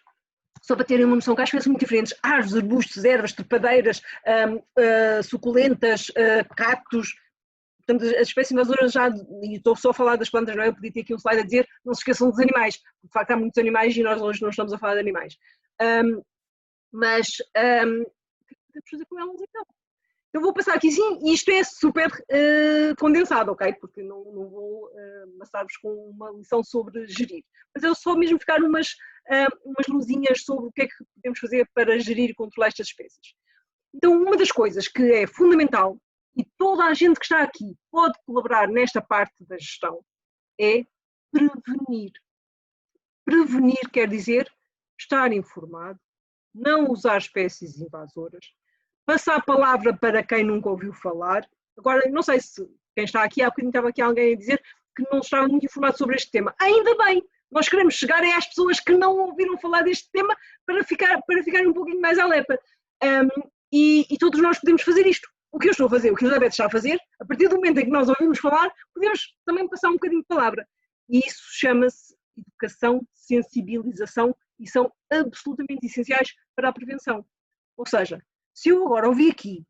só para terem uma noção que há espécies muito diferentes: árvores, arbustos, ervas, trepadeiras, suculentas, cactos. Portanto, as espécies invasoras já, e estou só a falar das plantas, não é? Eu podia ter aqui um slide a dizer, não se esqueçam dos animais, porque de facto há muitos animais e nós hoje não estamos a falar de animais. Mas o que podemos fazer com elas então? Eu vou passar aqui sim, e isto é super condensado, ok? Porque não vou amassar-vos com uma lição sobre gerir. Mas eu só mesmo ficar umas luzinhas sobre o que é que podemos fazer para gerir e controlar estas espécies. Então, uma das coisas que é fundamental, e toda a gente que está aqui pode colaborar nesta parte da gestão, é prevenir. Prevenir quer dizer estar informado, não usar espécies invasoras, passar a palavra para quem nunca ouviu falar. Agora, não sei se quem está aqui, há bocadinho estava aqui alguém a dizer que não estava muito informado sobre este tema. Ainda bem, nós queremos chegar às pessoas que não ouviram falar deste tema para ficarem um pouquinho mais alerta. E todos nós podemos fazer isto. O que eu estou a fazer, o que a Elizabeth está a fazer, a partir do momento em que nós ouvimos falar, podemos também passar um bocadinho de palavra. E isso chama-se educação, sensibilização, e são absolutamente essenciais para a prevenção. Ou seja, se eu agora ouvi aqui,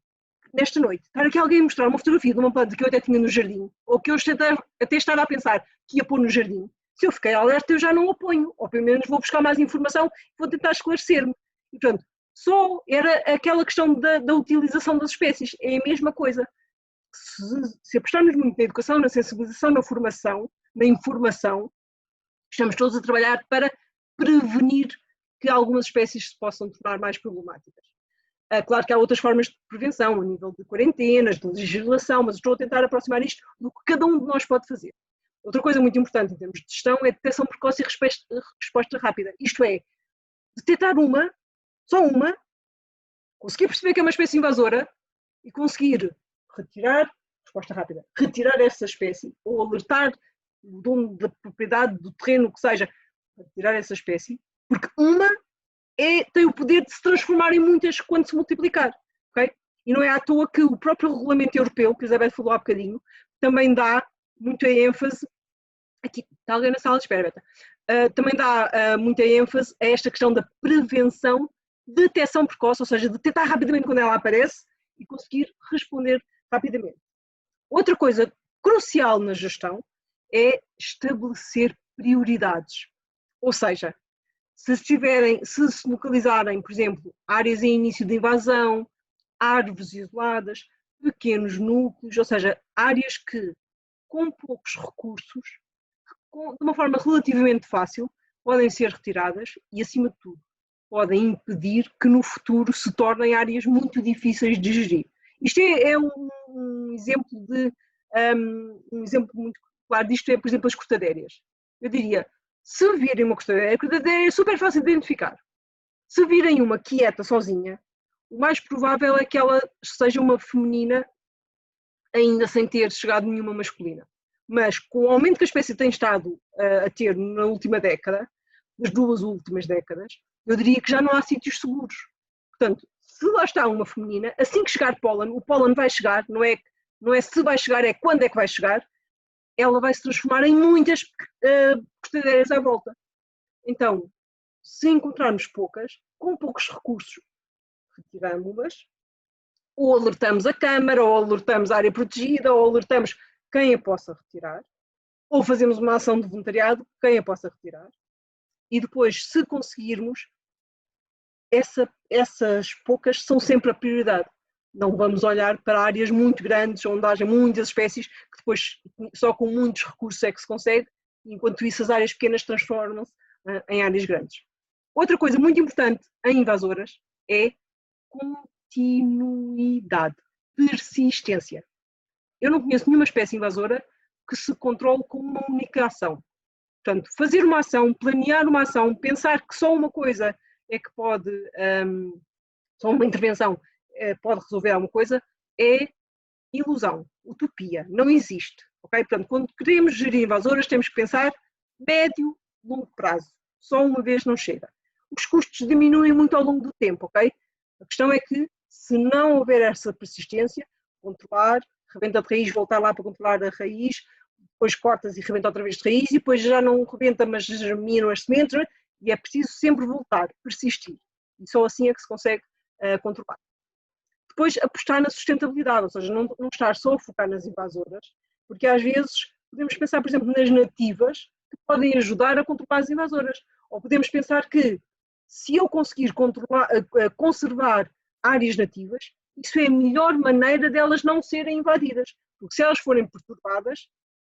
nesta noite, estar aqui alguém a mostrar uma fotografia de uma planta que eu até tinha no jardim, ou que eu até estava a pensar que ia pôr no jardim, se eu fiquei alerta eu já não a ponho, ou pelo menos vou buscar mais informação e vou tentar esclarecer-me. E portanto, só era aquela questão da utilização das espécies, é a mesma coisa. Se apostarmos muito na educação, na sensibilização, na formação, na informação, estamos todos a trabalhar para prevenir que algumas espécies se possam tornar mais problemáticas. Claro que há outras formas de prevenção, a nível de quarentenas, de legislação, mas estou a tentar aproximar isto do que cada um de nós pode fazer. Outra coisa muito importante em termos de gestão é detecção precoce e resposta rápida. Isto é, detectar só uma, conseguir perceber que é uma espécie invasora e conseguir resposta rápida, retirar essa espécie ou alertar o dono da propriedade, do terreno, que seja, para retirar essa espécie, porque uma tem o poder de se transformar em muitas quando se multiplicar, ok? E não é à toa que o próprio regulamento europeu, que a Isabel falou há bocadinho, também dá muita ênfase, aqui está alguém na sala de espera, Beta, também dá muita ênfase a esta questão da prevenção, detecção precoce, ou seja, detectar rapidamente quando ela aparece e conseguir responder rapidamente. Outra coisa crucial na gestão é estabelecer prioridades, ou seja, se se localizarem, por exemplo, áreas em início de invasão, árvores isoladas, pequenos núcleos, ou seja, áreas que, com poucos recursos, de uma forma relativamente fácil, podem ser retiradas e, acima de tudo, podem impedir que no futuro se tornem áreas muito difíceis de gerir. Isto é um exemplo muito exemplar disto é, por exemplo, as cortadérias. Eu diria, se virem uma cortadeira, a cortadeira é super fácil de identificar. Se virem uma quieta, sozinha, o mais provável é que ela seja uma feminina ainda sem ter chegado nenhuma masculina. Mas com o aumento que a espécie tem estado a ter na última década, nas 2 últimas décadas, eu diria que já não há sítios seguros. Portanto, se lá está uma feminina, assim que chegar pólen, o pólen vai chegar, não é se vai chegar, é quando é que vai chegar, ela vai se transformar em muitas cortadeiras à volta. Então, se encontrarmos poucas, com poucos recursos, retiramos-las, ou alertamos a Câmara, ou alertamos a área protegida, ou alertamos quem a possa retirar, ou fazemos uma ação de voluntariado, quem a possa retirar, e depois, se conseguirmos, essas poucas são sempre a prioridade. Não vamos olhar para áreas muito grandes, onde haja muitas espécies, que depois só com muitos recursos é que se consegue, enquanto isso as áreas pequenas transformam-se em áreas grandes. Outra coisa muito importante em invasoras é continuidade, persistência. Eu não conheço nenhuma espécie invasora que se controle com uma única ação. Portanto, fazer uma ação, planear uma ação, pensar que só uma coisa é que pode, só uma intervenção pode resolver alguma coisa, é ilusão, utopia, não existe. Okay? Portanto, quando queremos gerir invasoras, temos que pensar médio, longo prazo. Só uma vez não chega. Os custos diminuem muito ao longo do tempo, ok? A questão é que, se não houver essa persistência, controlar, rebenta de raiz, voltar lá para controlar a raiz, depois cortas e rebenta outra vez de raiz, e depois já não rebenta, mas germinam as sementes, e é preciso sempre voltar, persistir. E só assim é que se consegue controlar. Depois, apostar na sustentabilidade, ou seja, não estar só a focar nas invasoras, porque às vezes podemos pensar, por exemplo, nas nativas, que podem ajudar a controlar as invasoras. Ou podemos pensar que, se eu conseguir conservar áreas nativas, isso é a melhor maneira delas não serem invadidas. Porque se elas forem perturbadas,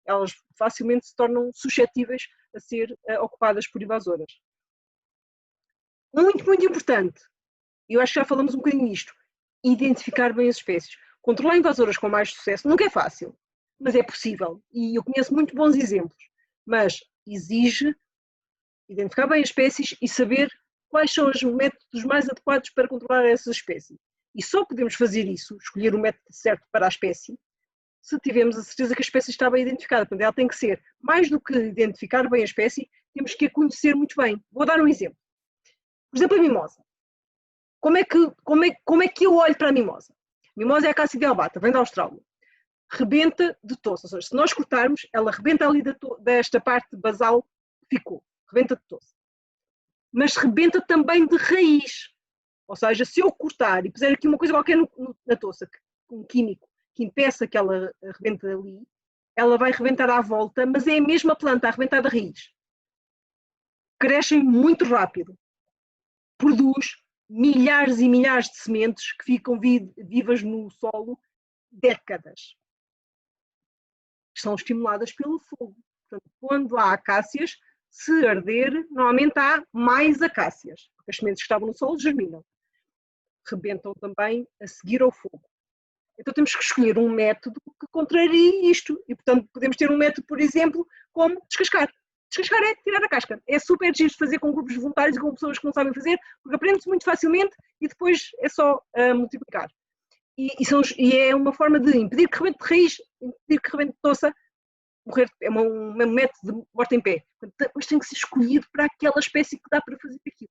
elas facilmente se tornam suscetíveis a ser ocupadas por invasoras. Muito, muito importante, e eu acho que já falamos um bocadinho nisto, identificar bem as espécies. Controlar invasoras com mais sucesso nunca é fácil, mas é possível. E eu conheço muito bons exemplos, mas exige identificar bem as espécies e saber quais são os métodos mais adequados para controlar essas espécies. E só podemos fazer isso, escolher o método certo para a espécie, se tivermos a certeza que a espécie está bem identificada. Portanto, ela tem que ser, mais do que identificar bem a espécie, temos que a conhecer muito bem. Vou dar um exemplo. Por exemplo, a mimosa. Como é que eu olho para a mimosa? A mimosa é a Cassidia albata, vem da Austrália. Rebenta de tosse, ou seja, se nós cortarmos, ela rebenta ali desta parte basal que ficou, rebenta de tosse. Mas rebenta também de raiz. Ou seja, se eu cortar e puser aqui uma coisa qualquer na toça, um químico, que impeça que ela rebente ali, ela vai rebentar à volta, mas é a mesma planta a rebentar da raiz. Crescem muito rápido. Produz milhares e milhares de sementes que ficam vivas no solo décadas. São estimuladas pelo fogo. Portanto, quando há acácias, se arder, normalmente há mais acácias, porque as sementes que estavam no solo germinam. Rebentam também a seguir ao fogo. Então temos que escolher um método que contrarie isto. E, portanto, podemos ter um método, por exemplo, como descascar. Descascar é tirar a casca. É super giro de fazer com grupos voluntários e com pessoas que não sabem fazer, porque aprende-se muito facilmente e depois é só multiplicar. E é uma forma de impedir que rebente de raiz, impedir que rebente de toça, morrer, é um método de morte em pé. Mas tem que ser escolhido para aquela espécie que dá para fazer aquilo.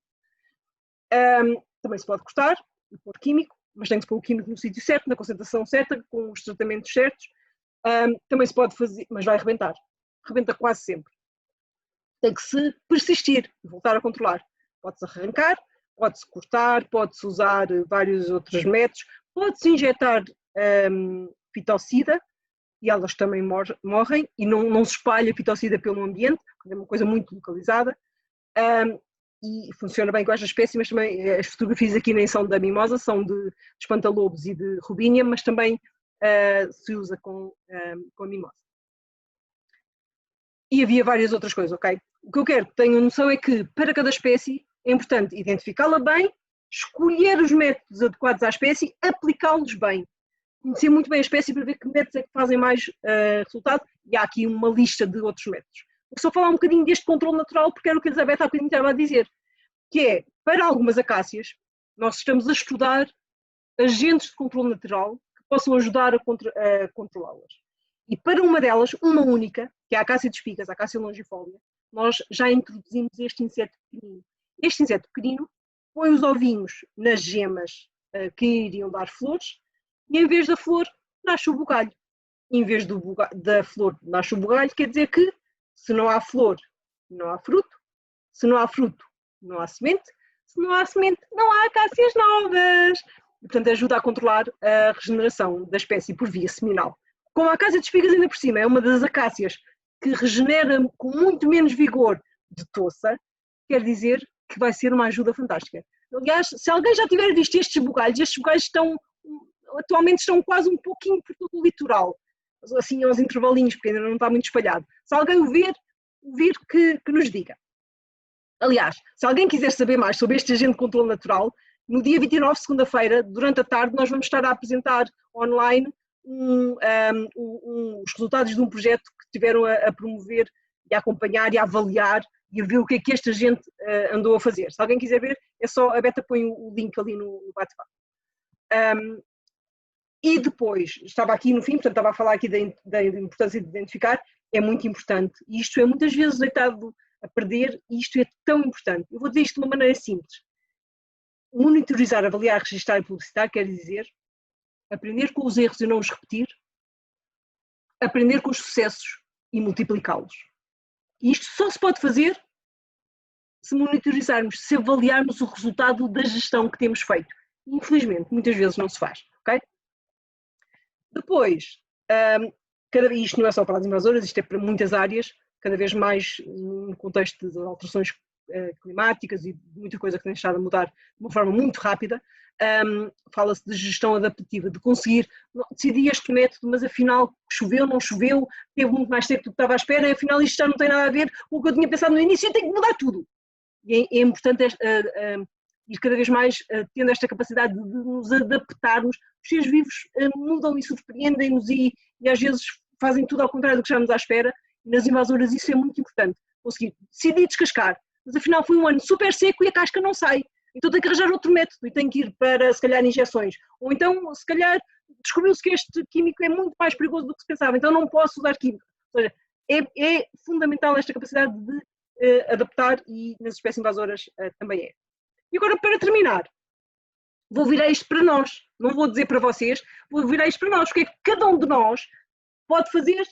Também se pode cortar e pôr químico, mas tem que se pôr o químico no sítio certo, na concentração certa, com os tratamentos certos. Também se pode fazer, mas vai rebentar. Rebenta quase sempre. Tem que se persistir e voltar a controlar. Pode-se arrancar, pode-se cortar, pode-se usar vários outros métodos, pode-se injetar fitocida e elas também morrem e não se espalha fitocida pelo ambiente, é uma coisa muito localizada e funciona bem com esta espécie, mas também as fotografias aqui nem são da mimosa, são de espantalobos e de robínia, mas também se usa com a mimosa. E havia várias outras coisas, ok? O que eu quero que tenham noção é que, para cada espécie, é importante identificá-la bem, escolher os métodos adequados à espécie, aplicá-los bem. conhecer muito bem a espécie para ver que métodos é que fazem mais resultado, e há aqui uma lista de outros métodos. Vou só falar um bocadinho deste controle natural, porque era o que a Elizabeth há bocadinho estava a dizer, que é, para algumas acácias, nós estamos a estudar agentes de controle natural que possam ajudar a controlá-las. E para uma delas, uma única, que é a acácia de espigas, a acácia longifólia, nós já introduzimos este inseto pequenino. Este inseto pequenino põe os ovinhos nas gemas que iriam dar flores, e em vez da flor, nasce o bugalho. Em vez da flor, nasce o bugalho, quer dizer que se não há flor, não há fruto. Se não há fruto, não há semente. Se não há semente, não há acácias novas. E, portanto, ajuda a controlar a regeneração da espécie por via seminal. Como a acácia de espigas, ainda por cima, é uma das acácias que regenera com muito menos vigor de toça, quer dizer que vai ser uma ajuda fantástica. Aliás, se alguém já tiver visto estes bugalhos atualmente estão quase um pouquinho por todo o litoral, assim aos intervalinhos, porque ainda não está muito espalhado. Se alguém o vir que nos diga. Aliás, se alguém quiser saber mais sobre este agente de controle natural, no dia 29, segunda-feira, durante a tarde, nós vamos estar a apresentar online os resultados de um projeto que estiveram a promover e a acompanhar e a avaliar e a ver o que é que este agente andou a fazer. Se alguém quiser ver, é só, a Beta põe o link ali no bate-papo. E depois, estava aqui no fim, portanto estava a falar aqui da importância de identificar, é muito importante, e isto é muitas vezes deitado a perder, e isto é tão importante. Eu vou dizer isto de uma maneira simples. Monitorizar, avaliar, registrar e publicitar quer dizer aprender com os erros e não os repetir, aprender com os sucessos e multiplicá-los. E isto só se pode fazer se monitorizarmos, se avaliarmos o resultado da gestão que temos feito. Infelizmente, muitas vezes não se faz, ok? Depois, isto não é só para as invasoras, isto é para muitas áreas, cada vez mais no contexto de alterações climáticas e muita coisa que tem estado a mudar de uma forma muito rápida. Fala-se de gestão adaptativa, de conseguir decidir este método, mas afinal choveu, não choveu, teve muito mais tempo do que estava à espera, e afinal isto já não tem nada a ver com o que eu tinha pensado no início, eu tenho que mudar tudo. E é importante ir cada vez mais tendo esta capacidade de nos adaptarmos. Os seres vivos mudam e surpreendem-nos e às vezes fazem tudo ao contrário do que estamos à espera, e nas invasoras isso é muito importante, conseguir decidir descascar, mas afinal foi um ano super seco e a casca não sai. Então tem que arranjar outro método e tem que ir para, se calhar, injeções. Ou então, se calhar, descobriu-se que este químico é muito mais perigoso do que se pensava, então não posso usar químico. Ou seja, é fundamental esta capacidade de adaptar, e nas espécies invasoras também é. E agora, para terminar, vou virar isto para nós. Não vou dizer para vocês, vou virar isto para nós. O que é que cada um de nós pode fazer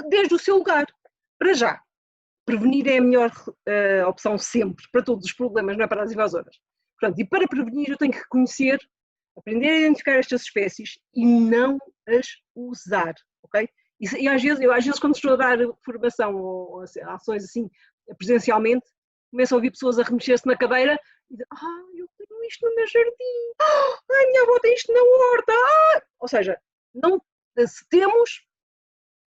desde o seu lugar? Para já, prevenir é a melhor opção sempre, para todos os problemas, não é para as invasoras. Portanto, e para prevenir eu tenho que conhecer, aprender a identificar estas espécies e não as usar, ok? E às vezes quando estou a dar formação ou ações assim presencialmente, começo a ouvir pessoas a remexer-se na cadeira e dizer, eu tenho isto no meu jardim, a minha avó tem isto na horta, Ou seja, não, se temos,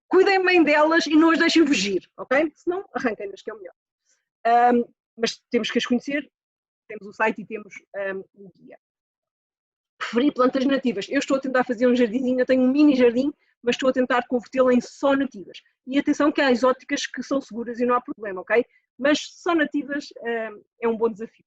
cuidem bem delas e não as deixem fugir, ok? Senão arranquem-nas, que é o melhor. Mas temos que as conhecer. Temos o site e temos o guia. Preferir plantas nativas. Eu estou a tentar fazer um jardinzinho, eu tenho um mini jardim, mas estou a tentar convertê-lo em só nativas. E atenção que há exóticas que são seguras e não há problema, ok? Mas só nativas é um bom desafio.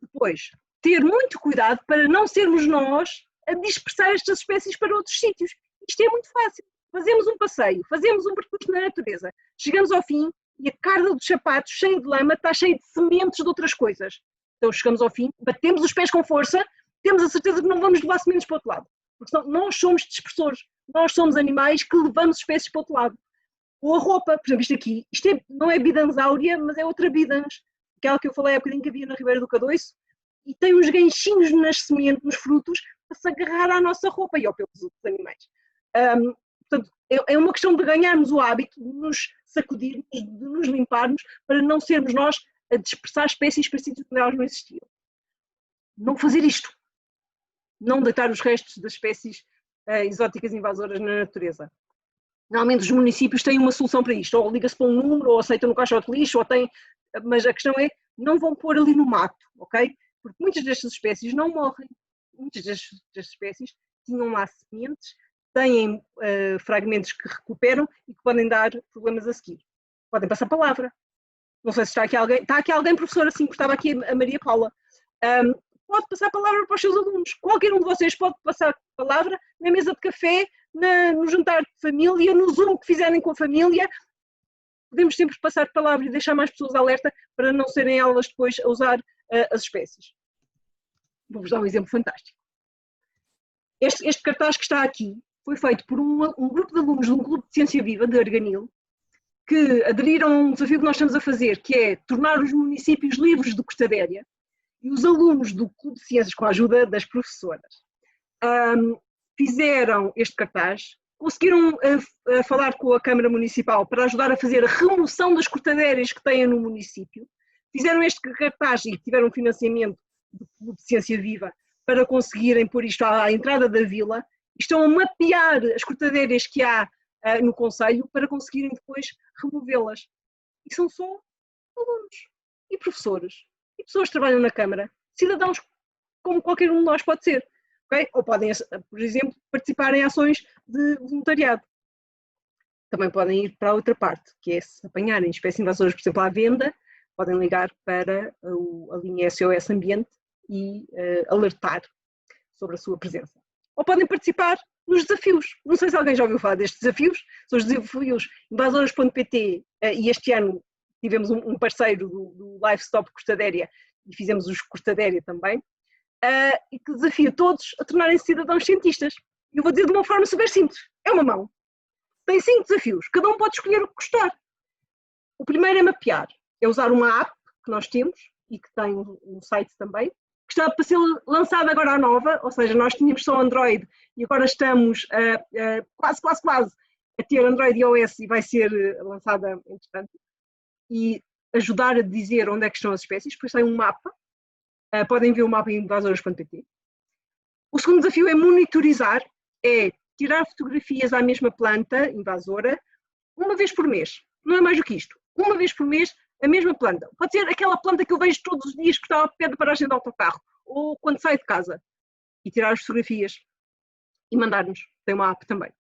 Depois, ter muito cuidado para não sermos nós a dispersar estas espécies para outros sítios. Isto é muito fácil. Fazemos um passeio, fazemos um percurso na natureza, chegamos ao fim e a carga dos sapatos cheia de lama está cheia de sementes de outras coisas. Então chegamos ao fim, batemos os pés com força, temos a certeza que não vamos levar sementes para o outro lado. Porque senão nós somos dispersores, nós somos animais que levamos espécies para o outro lado. Ou a roupa, por exemplo, isto não é bidansáurea, mas é outra bidans, aquela que eu falei há bocadinho que havia na Ribeira do Cadoiço, e tem uns ganchinhos nas sementes, nos frutos, para se agarrar à nossa roupa e ao pelo dos outros animais. Portanto, é uma questão de ganharmos o hábito, de nos sacudirmos, de nos limparmos, para não sermos nós a dispersar espécies para sítios onde elas não existiam. Não fazer isto. Não deitar os restos das espécies exóticas invasoras na natureza. Normalmente os municípios têm uma solução para isto, ou liga-se para um número, ou aceitam no caixote de lixo, mas a questão é, não vão pôr ali no mato, ok? Porque muitas destas espécies não morrem. Muitas destas espécies tinham lá sementes, têm fragmentos que recuperam e que podem dar problemas a seguir. Podem passar palavra. Não sei se está aqui alguém, professor, assim, porque estava aqui a Maria Paula. Pode passar a palavra para os seus alunos. Qualquer um de vocês pode passar a palavra na mesa de café, no jantar de família, no Zoom que fizerem com a família. Podemos sempre passar a palavra e deixar mais pessoas alerta para não serem elas depois a usar as espécies. Vou-vos dar um exemplo fantástico. Este cartaz que está aqui foi feito por um grupo de alunos de um clube de ciência viva, de Arganil, que aderiram a um desafio que nós estamos a fazer, que é tornar os municípios livres de cortadéria, e os alunos do Clube de Ciências, com a ajuda das professoras, fizeram este cartaz, conseguiram falar com a Câmara Municipal para ajudar a fazer a remoção das cortadérias que têm no município, fizeram este cartaz e tiveram financiamento do Clube de Ciência Viva para conseguirem pôr isto à entrada da vila, e estão a mapear as cortadérias que há no concelho para conseguirem depois removê-las. E são só alunos e professores. E pessoas que trabalham na Câmara, cidadãos como qualquer um de nós pode ser. Okay? Ou podem, por exemplo, participar em ações de voluntariado. Também podem ir para a outra parte, que é se apanharem espécies invasoras, por exemplo, à venda, podem ligar para a linha SOS Ambiente e alertar sobre a sua presença. Ou podem participar nos desafios. Não sei se alguém já ouviu falar destes desafios. São os desafios invasoras.pt e este ano tivemos um parceiro do Livestock Cortadéria e fizemos os Cortadéria também, e que desafia todos a tornarem-se cidadãos cientistas. Eu vou dizer de uma forma super simples. É uma mão. Tem 5 desafios. Cada um pode escolher o que gostar. O primeiro é mapear. É usar uma app que nós temos e que tem um site também, que está para ser lançada agora a nova, ou seja, nós tínhamos só Android e agora estamos quase a ter Android e iOS e vai ser lançada entretanto. E ajudar a dizer onde é que estão as espécies, depois tem um mapa, podem ver o mapa em invasoras.pt. O segundo desafio é monitorizar, é tirar fotografias à mesma planta invasora uma vez por mês, não é mais do que isto, uma vez por mês a mesma planta. Pode ser aquela planta que eu vejo todos os dias que está ao pé da paragem do autocarro, ou quando saio de casa, e tirar as fotografias e mandar-nos, tem uma app também.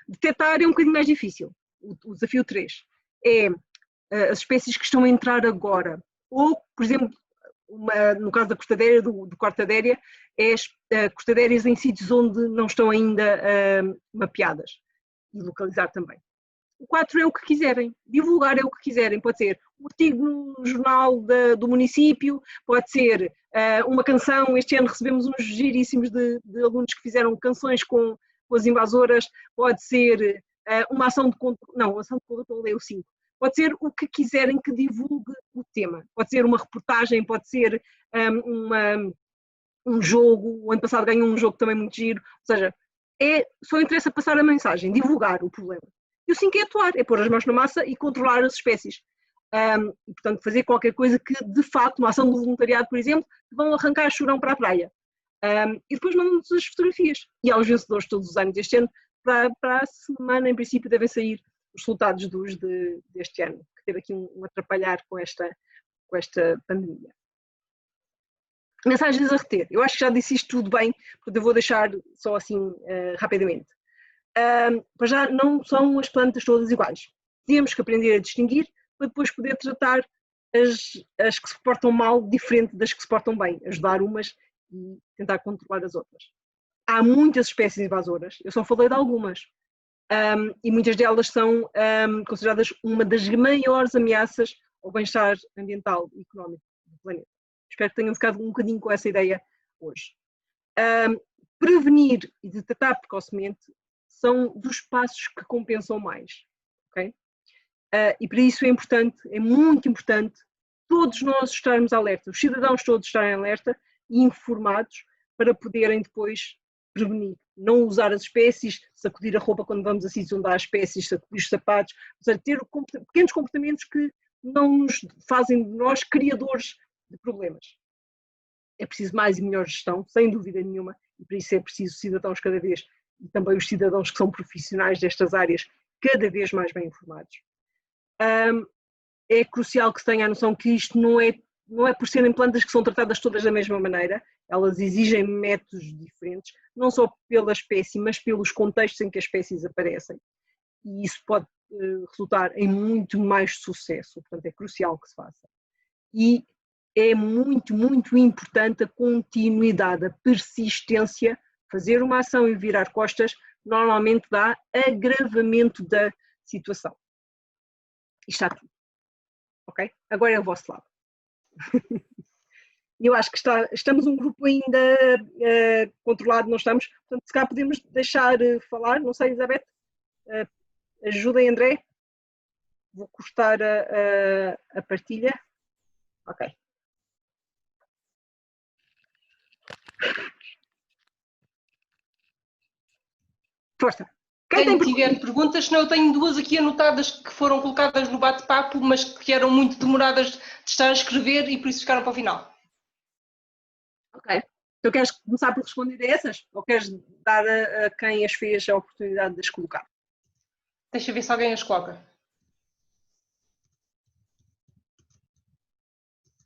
Detectar é um bocadinho mais difícil, o desafio 3 é as espécies que estão a entrar agora, ou, por exemplo, no caso da cortadéria, do cortadéria, é as cortadérias em sítios onde não estão ainda mapeadas, e localizar também. O 4 é o que quiserem, divulgar é o que quiserem, pode ser um artigo no jornal do município, pode ser uma canção, este ano recebemos uns giríssimos de alunos que fizeram canções com as invasoras, pode ser uma ação de controle, não, ação de controle é o 5, pode ser o que quiserem que divulgue o tema, pode ser uma reportagem, pode ser um jogo, o ano passado ganhou um jogo também muito giro, ou seja, só interessa passar a mensagem, divulgar o problema. E o 5 é atuar, é pôr as mãos na massa e controlar as espécies. E, portanto, fazer qualquer coisa que, de facto, uma ação de voluntariado, por exemplo, que vão arrancar chorão para a praia. E depois mandam-nos as fotografias. E aos vencedores todos os anos deste ano, para a semana, em princípio, devem sair os resultados deste ano, que teve aqui um atrapalhar com esta pandemia. Mensagens a reter. Eu acho que já disse isto tudo bem, portanto eu vou deixar só assim rapidamente. Para já não são as plantas todas iguais. Temos que aprender a distinguir para depois poder tratar as que se portam mal diferente das que se portam bem, ajudar umas e tentar controlar as outras. Há muitas espécies invasoras, eu só falei de algumas, e muitas delas são consideradas uma das maiores ameaças ao bem-estar ambiental e económico do planeta. Espero que tenham ficado um bocadinho com essa ideia hoje. Prevenir e detectar precocemente são dos passos que compensam mais, ok? E para isso é importante, é muito importante, todos nós estarmos alerta, os cidadãos todos estarem alerta e informados para poderem depois prevenir. Não usar as espécies, sacudir a roupa quando vamos a sítios onde há espécies, sacudir os sapatos, ou seja, ter pequenos comportamentos que não nos fazem de nós criadores de problemas. É preciso mais e melhor gestão, sem dúvida nenhuma, e por isso é preciso cidadãos cada vez, e também os cidadãos que são profissionais destas áreas, cada vez mais bem informados. É crucial que se tenha a noção que isto não é não é por serem plantas que são tratadas todas da mesma maneira, elas exigem métodos diferentes, não só pela espécie, mas pelos contextos em que as espécies aparecem. E isso pode resultar em muito mais sucesso, portanto é crucial que se faça. E é muito, muito importante a continuidade, a persistência. Fazer uma ação e virar costas normalmente dá agravamento da situação. E está tudo. Ok? Agora é o vosso lado. Eu acho que estamos um grupo ainda controlado, não estamos. Portanto, se cá podemos deixar falar, não sei, Elizabeth, ajudem, André. Vou cortar a partilha. Ok. Força. Quem tiver perguntas, senão eu tenho duas aqui anotadas que foram colocadas no bate-papo, mas que eram muito demoradas de estar a escrever e por isso ficaram para o final. Ok. Então queres começar por responder a essas? Ou queres dar a quem as fez a oportunidade de as colocar? Deixa eu ver se alguém as coloca.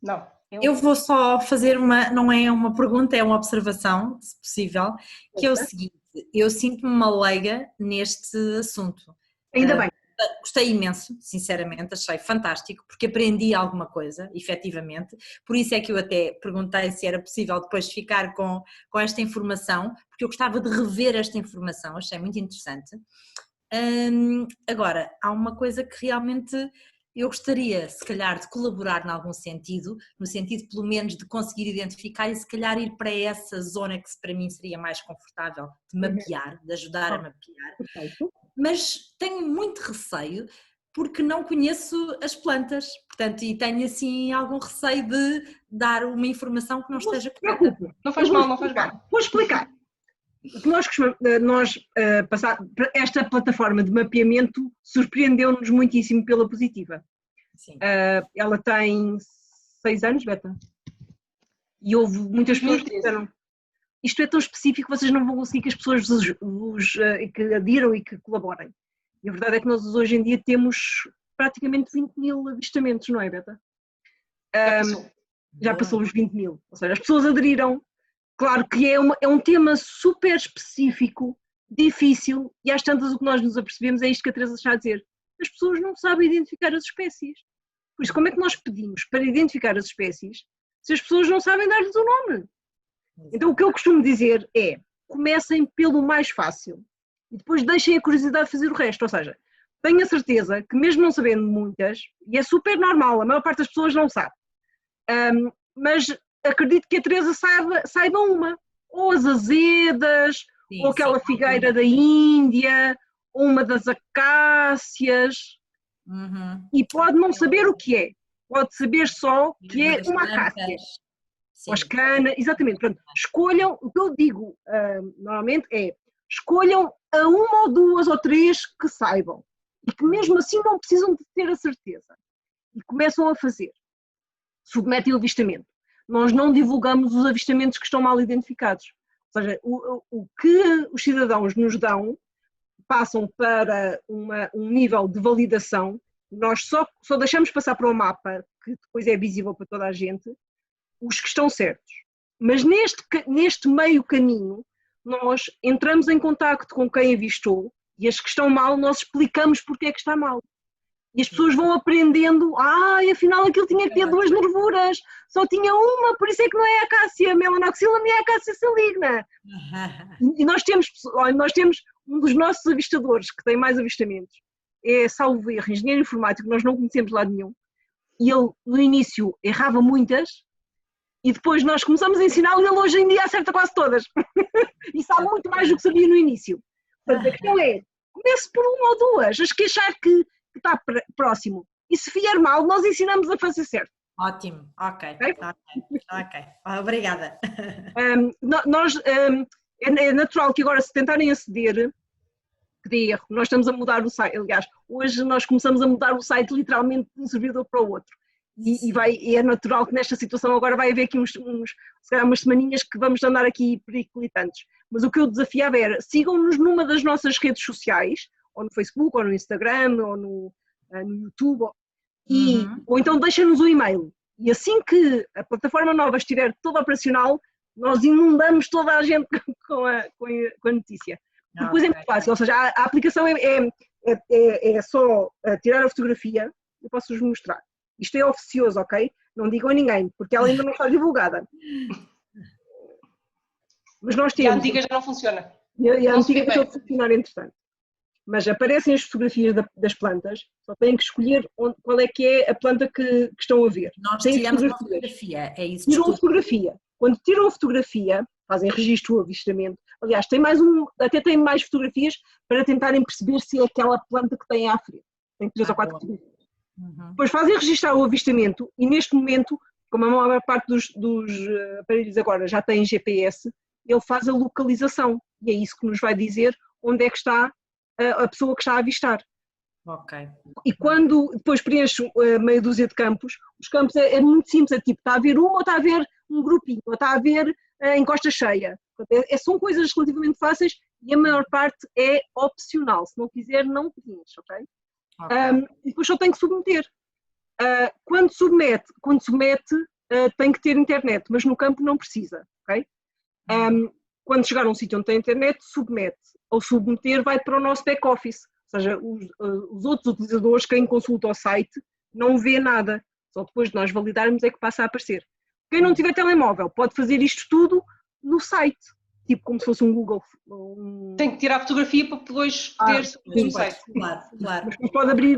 Não. Eu vou só fazer não é uma pergunta, é uma observação, se possível, que é o seguinte: eu sinto-me uma leiga neste assunto. Ainda bem. Gostei imenso, sinceramente, achei fantástico, porque aprendi alguma coisa, efetivamente, por isso é que eu até perguntei se era possível depois ficar com esta informação, porque eu gostava de rever esta informação, achei muito interessante. Agora, há uma coisa que realmente eu gostaria, se calhar, de colaborar em algum sentido, no sentido pelo menos de conseguir identificar e se calhar ir para essa zona que para mim seria mais confortável de mapear, de ajudar a mapear. Perfeito. Mas tenho muito receio porque não conheço as plantas, portanto, e tenho assim algum receio de dar uma informação que não esteja correta. Não faz mal, não faz mal. Vou explicar. Esta plataforma de mapeamento surpreendeu-nos muitíssimo pela positiva. Sim. Ela tem 6 anos, Beta? E houve muitas pessoas que disseram: isto é tão específico, vocês não vão conseguir que as pessoas que adiram e que colaborem. E a verdade é que nós hoje em dia temos praticamente 20.000 avistamentos, não é, Beta? Já passou os 20.000. Ou seja, as pessoas aderiram. Claro que é um tema super específico, difícil, e às tantas o que nós nos apercebemos é isto que a Teresa está a dizer. As pessoas não sabem identificar as espécies. Por isso, como é que nós pedimos para identificar as espécies se as pessoas não sabem dar-lhes o nome? Então, o que eu costumo dizer é: comecem pelo mais fácil e depois deixem a curiosidade de fazer o resto. Ou seja, tenho a certeza que, mesmo não sabendo muitas, e é super normal, a maior parte das pessoas não sabe, mas acredito que a Teresa saiba uma, ou as azedas, sim, ou aquela figueira da Índia, ou uma das acácias, e pode não saber o que é, pode saber só que é uma acácia, ou as canas, exatamente. Portanto, escolham, o que eu digo normalmente é: escolham a uma ou duas ou três que saibam, e que mesmo assim não precisam de ter a certeza, e começam a fazer, submetem o avistamento. Nós não divulgamos os avistamentos que estão mal identificados. Ou seja, o que os cidadãos nos dão passam para um nível de validação. Nós só deixamos passar para o mapa, que depois é visível para toda a gente, os que estão certos. Mas neste meio caminho, nós entramos em contacto com quem avistou e as que estão mal, nós explicamos porque é que está mal. E as pessoas vão aprendendo: afinal aquilo tinha que ter 2 nervuras, só tinha uma, por isso é que não é a acácia melanoxylon nem a acácia saligna. E nós temos um dos nossos avistadores que tem mais avistamentos, é, salvo erro, engenheiro informático, nós não conhecemos lado nenhum, e ele no início errava muitas, e depois nós começamos a ensiná-lo e ele hoje em dia acerta quase todas. E sabe muito mais do que sabia no início. Portanto, a questão é: comece por uma ou duas, as que achar que está próximo. E se vier mal, nós ensinamos a fazer certo. Ótimo, ok. Obrigada. É natural que agora, se tentarem aceder, que dê erro. Nós estamos a mudar o site. Aliás, hoje nós começamos a mudar o site literalmente de um servidor para o outro. E é natural que nesta situação agora vai haver aqui se calhar umas semaninhas que vamos andar aqui periclitantes. Mas o que eu desafiava era: sigam-nos numa das nossas redes sociais, ou no Facebook, ou no Instagram, ou no YouTube, ou então deixem-nos um e-mail. E assim que a plataforma nova estiver toda operacional, nós inundamos toda a gente com a notícia. Depois é muito fácil, ou seja, a aplicação é só tirar a fotografia, eu posso-vos mostrar. Isto é oficioso, ok? Não digam a ninguém, porque ela ainda não está divulgada. Mas nós temos... E a antiga já não funciona. E a antiga deixou de funcionar, entretanto. Mas aparecem as fotografias das plantas, só têm que escolher qual é que é a planta que estão a ver. Nós tiramos uma fotografia, é isso. Tiram a fotografia. Quando tiram a fotografia, fazem registro ou avistamento. Aliás, até tem mais fotografias para tentarem perceber se é aquela planta que têm à frente. Tem 3 ou 4 fotografias. Depois fazem registrar o avistamento e neste momento, como a maior parte dos aparelhos agora já têm GPS, ele faz a localização e é isso que nos vai dizer onde é que está a pessoa que está a avistar. Ok. E quando depois preenche meia dúzia de campos, os campos é muito simples, é tipo, está a ver uma ou está a ver um grupinho, ou está a ver em costa cheia. São coisas relativamente fáceis e a maior parte é opcional, se não quiser não preenche, ok? E depois só tem que submeter. Quando submete tem que ter internet, mas no campo não precisa, ok? Quando chegar a um sítio onde tem internet, submete. Ao submeter vai para o nosso back-office, ou seja, os outros utilizadores, quem consulta o site, não vê nada. Só depois de nós validarmos é que passa a aparecer. Quem não tiver telemóvel pode fazer isto tudo no site, tipo como se fosse um Google. Tem que tirar a fotografia para depois poder subir no site. Claro. Mas pode abrir,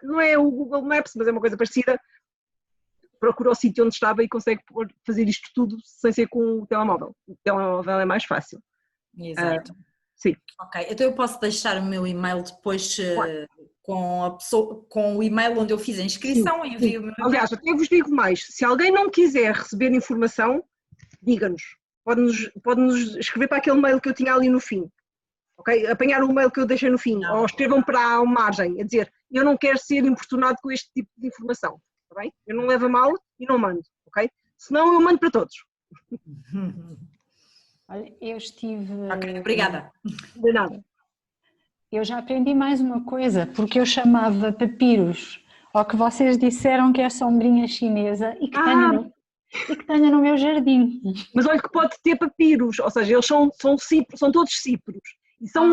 não é o Google Maps, mas é uma coisa parecida. Procura o sítio onde estava e consegue fazer isto tudo sem ser com o telemóvel. O telemóvel é mais fácil. Exato. Sim. Ok, então eu posso deixar o meu e-mail depois com o e-mail onde eu fiz a inscrição, envio o meu e-mail. Aliás, até vos digo mais, se alguém não quiser receber informação, diga-nos. Pode-nos escrever para aquele mail que eu tinha ali no fim. Okay? Apanhar o mail que eu deixei no fim, ou escrevam para a margem, a dizer, eu não quero ser importunado com este tipo de informação. Tá bem? Eu não levo a mal e não mando, ok? Senão eu mando para todos. Olha, eu estive... Ok, obrigada. De nada. Eu já aprendi mais uma coisa, porque eu chamava papiros ao que vocês disseram que é sombrinha chinesa e que tenho no meu jardim. Mas olha que pode ter papiros, ou seja, eles são todos cípros. E são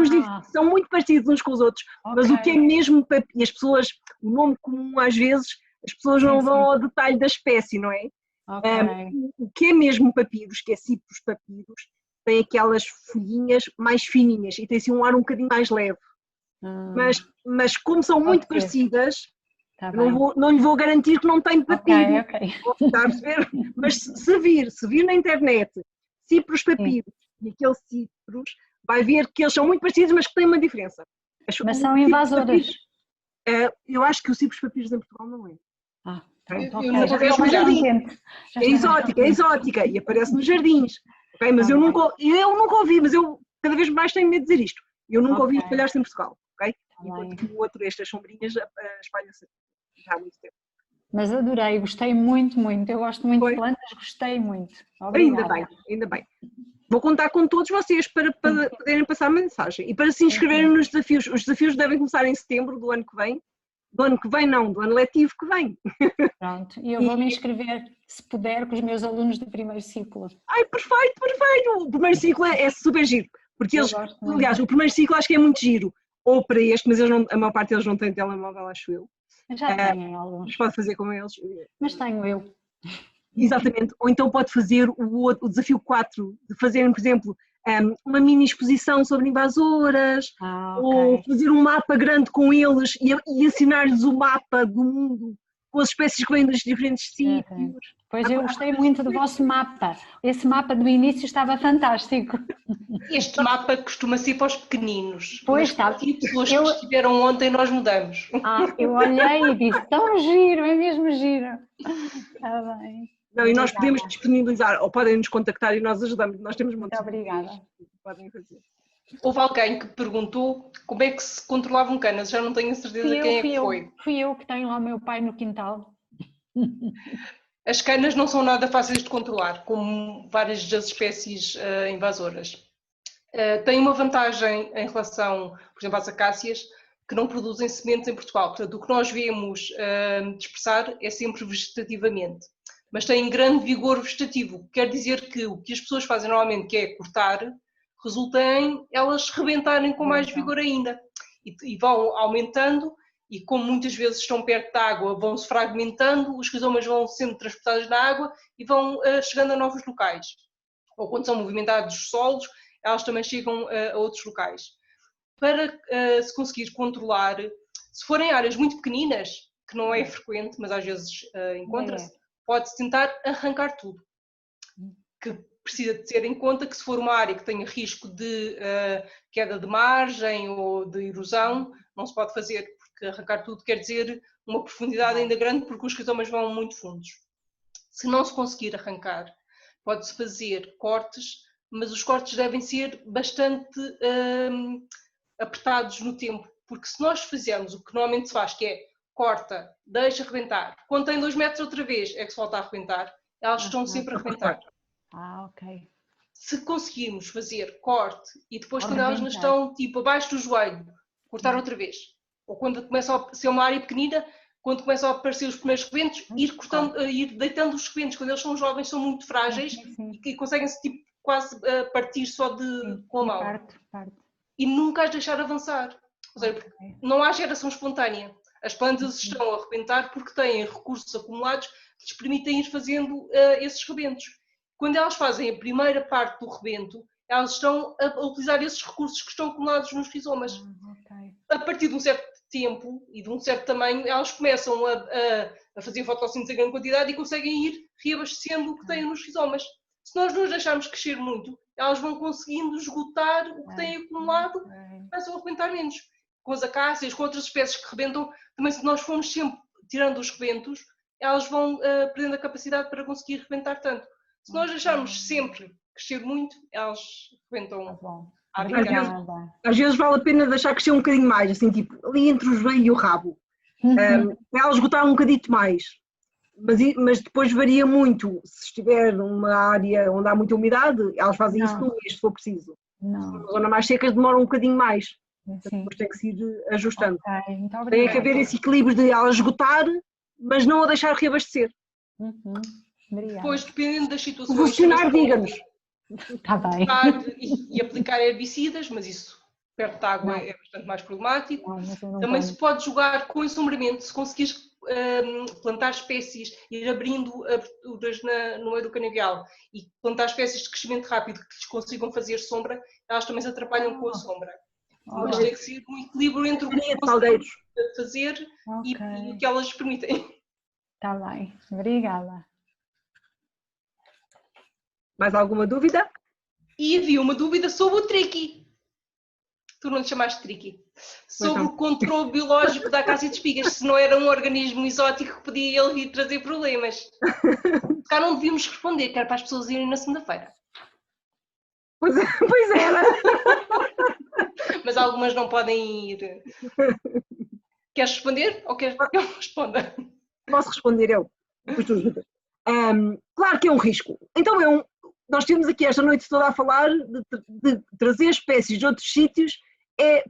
muito parecidos uns com os outros, mas o que é mesmo papiro, e as pessoas, o nome comum às vezes, as pessoas não vão ao detalhe da espécie, não é? O que é mesmo papiros, que é cipros papiros, tem aquelas folhinhas mais fininhas e tem assim um ar um bocadinho mais leve. Mas como são muito parecidas, não lhe vou garantir que não tem papiro. Está a perceber? Mas se vir na internet cipros papiros e aqueles cipros, vai ver que eles são muito parecidos, mas que têm uma diferença. Mas são invasoras. Eu acho que o cipros papiros em Portugal não é. É exótica e aparece nos jardins. Okay? Mas eu nunca ouvi, mas eu cada vez mais tenho medo de dizer isto. Eu nunca ouvi espalhar-se em Portugal. Okay? Enquanto que o outro, estas sombrinhas, espalham-se já há muito tempo. Mas adorei, gostei muito. Eu gosto muito de plantas, gostei muito. Obrigada. Ainda bem. Vou contar com todos vocês para poderem passar a mensagem e para se inscreverem nos desafios. Os desafios devem começar em setembro do ano que vem. Do ano que vem não, do ano letivo que vem. Pronto, e eu vou me inscrever, se puder, com os meus alunos do primeiro ciclo. Ai, perfeito! O primeiro ciclo é super giro, porque aliás, o primeiro ciclo acho que é muito giro, ou para este, mas a maior parte deles não tem telemóvel, acho eu. Já têm alguns. Mas pode fazer com eles. Mas tenho eu. Exatamente, ou então pode fazer o desafio 4, de fazerem, por exemplo, uma mini exposição sobre invasoras, ou fazer um mapa grande com eles e ensinar-lhes o mapa do mundo, com as espécies que vêm dos diferentes sítios. Pois eu gostei muito do vosso mapa, esse mapa do início estava fantástico. Este mapa costuma ser para os pequeninos. Pois está. E pessoas que estiveram ontem nós mudamos. Eu olhei e disse, tão giro, é mesmo giro. Está bem. Não, e nós podemos disponibilizar, ou podem nos contactar e nós ajudamos. Nós temos muitos. Muito obrigada. Podem fazer. Houve alguém que perguntou como é que se controlavam canas, já não tenho a certeza quem é que foi. Fui eu que tenho lá o meu pai no quintal. As canas não são nada fáceis de controlar, como várias das espécies invasoras. Tem uma vantagem em relação, por exemplo, às acácias, que não produzem sementes em Portugal. Portanto, o que nós vemos dispersar é sempre vegetativamente. mas têm grande vigor vegetativo. Quer dizer que o que as pessoas fazem normalmente, que é cortar, resulta em elas rebentarem com mais vigor ainda. E vão aumentando, e como muitas vezes estão perto da água, vão se fragmentando, os rizomas vão sendo transportados na água e vão chegando a novos locais. Ou quando são movimentados os solos, elas também chegam a outros locais. Para se conseguir controlar, se forem áreas muito pequeninas, que não é frequente, mas às vezes encontra-se, pode-se tentar arrancar tudo. Que precisa de ter em conta que se for uma área que tenha risco de queda de margem ou de erosão, não se pode fazer, porque arrancar tudo quer dizer uma profundidade ainda grande, porque os rizomas vão muito fundos. Se não se conseguir arrancar, pode-se fazer cortes, mas os cortes devem ser bastante apertados no tempo, porque se nós fizermos o que normalmente se faz, que é corta, deixa arrebentar, quando tem 2 metros outra vez é que se volta a arrebentar, elas estão sempre a arrebentar. Ok. Se conseguirmos fazer corte e depois quando elas estão tipo abaixo do joelho, cortar outra vez, ou quando começa a ser uma área pequenina, quando começam a aparecer os primeiros rebentos, ir deitando os rebentos, quando eles são jovens são muito frágeis e conseguem-se tipo, quase partir só com a mão. E nunca as deixar avançar. Ou seja, não há geração espontânea. As plantas estão a rebentar porque têm recursos acumulados que lhes permitem ir fazendo esses rebentos. Quando elas fazem a primeira parte do rebento, elas estão a utilizar esses recursos que estão acumulados nos rizomas. A partir de um certo tempo e de um certo tamanho, elas começam a fazer fotossíntese em grande quantidade e conseguem ir reabastecendo o que têm nos rizomas. Se nós não as deixarmos crescer muito, elas vão conseguindo esgotar o que têm acumulado, começam a rebentar menos. Com as acácias, com outras espécies que rebentam, também se nós formos sempre tirando os rebentos, elas vão perdendo a capacidade para conseguir rebentar tanto. Se nós deixarmos sempre crescer muito, elas rebentam. Às vezes vale a pena deixar crescer um bocadinho mais, assim, tipo, ali entre o joelho e o rabo. Para elas esgotar um bocadito mais. Mas depois varia muito. Se estiver numa área onde há muita umidade, elas fazem isso no mês, se for preciso. Numa zona mais seca demoram um bocadinho mais. Depois tem que se ir ajustando. Tem que haver esse equilíbrio de elas esgotar, mas não a deixar reabastecer. Depois, dependendo das situações... O funcionário diga-nos. Está bem. E aplicar herbicidas, mas isso perto da água é bastante mais problemático. Também se pode jogar com ensombramento, se conseguires plantar espécies, ir abrindo aberturas no meio do canavial e plantar espécies de crescimento rápido que lhes consigam fazer sombra, elas também se atrapalham com a sombra. Mas tem que ser um equilíbrio entre o que conseguem fazer e o que elas permitem. Está bem, obrigada. Mais alguma dúvida? E havia uma dúvida sobre o triqui. Tu não te chamaste triqui. Sobre o controle biológico da acácia de espigas, se não era um organismo exótico que podia ele vir trazer problemas. Cá não devíamos responder, que era para as pessoas irem na segunda-feira. Pois era. Mas algumas não podem ir. Queres responder ou queres que eu responda? Posso responder eu? Claro que é um risco. Então nós temos aqui esta noite toda a falar de trazer espécies de outros sítios,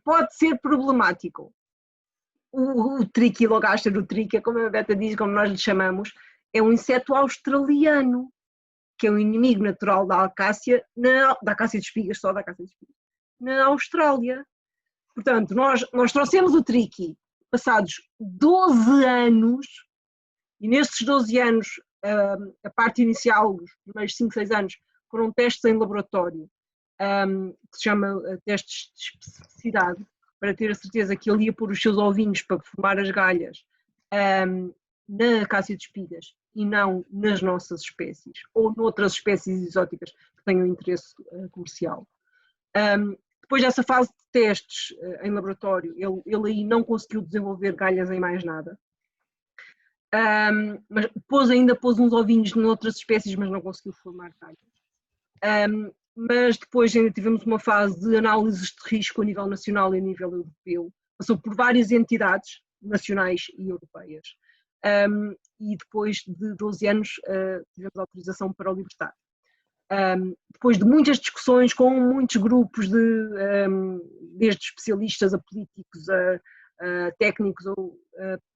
pode ser problemático. O Triquilogaster, o triquia, como a Beta diz, como nós lhe chamamos, é um inseto australiano, que é um inimigo natural da acácia, da acácia de espigas, só da acácia de espigas, na Austrália. Portanto, nós trouxemos o triqui passados 12 anos, e nestes 12 anos, a parte inicial, os primeiros 5, 6 anos, foram testes em laboratório, que se chama testes de especificidade, para ter a certeza que ele ia pôr os seus ovinhos para formar as galhas na acácia de espigas e não nas nossas espécies, ou noutras espécies exóticas que tenham interesse comercial. Depois dessa fase de testes em laboratório, ele aí não conseguiu desenvolver galhas em mais nada. Mas ainda pôs uns ovinhos noutras espécies, mas não conseguiu formar galhas. Mas depois ainda tivemos uma fase de análises de risco a nível nacional e a nível europeu. Passou por várias entidades nacionais e europeias. E depois de 12 anos tivemos autorização para o libertar. Depois de muitas discussões com muitos grupos, desde especialistas a políticos, a técnicos ou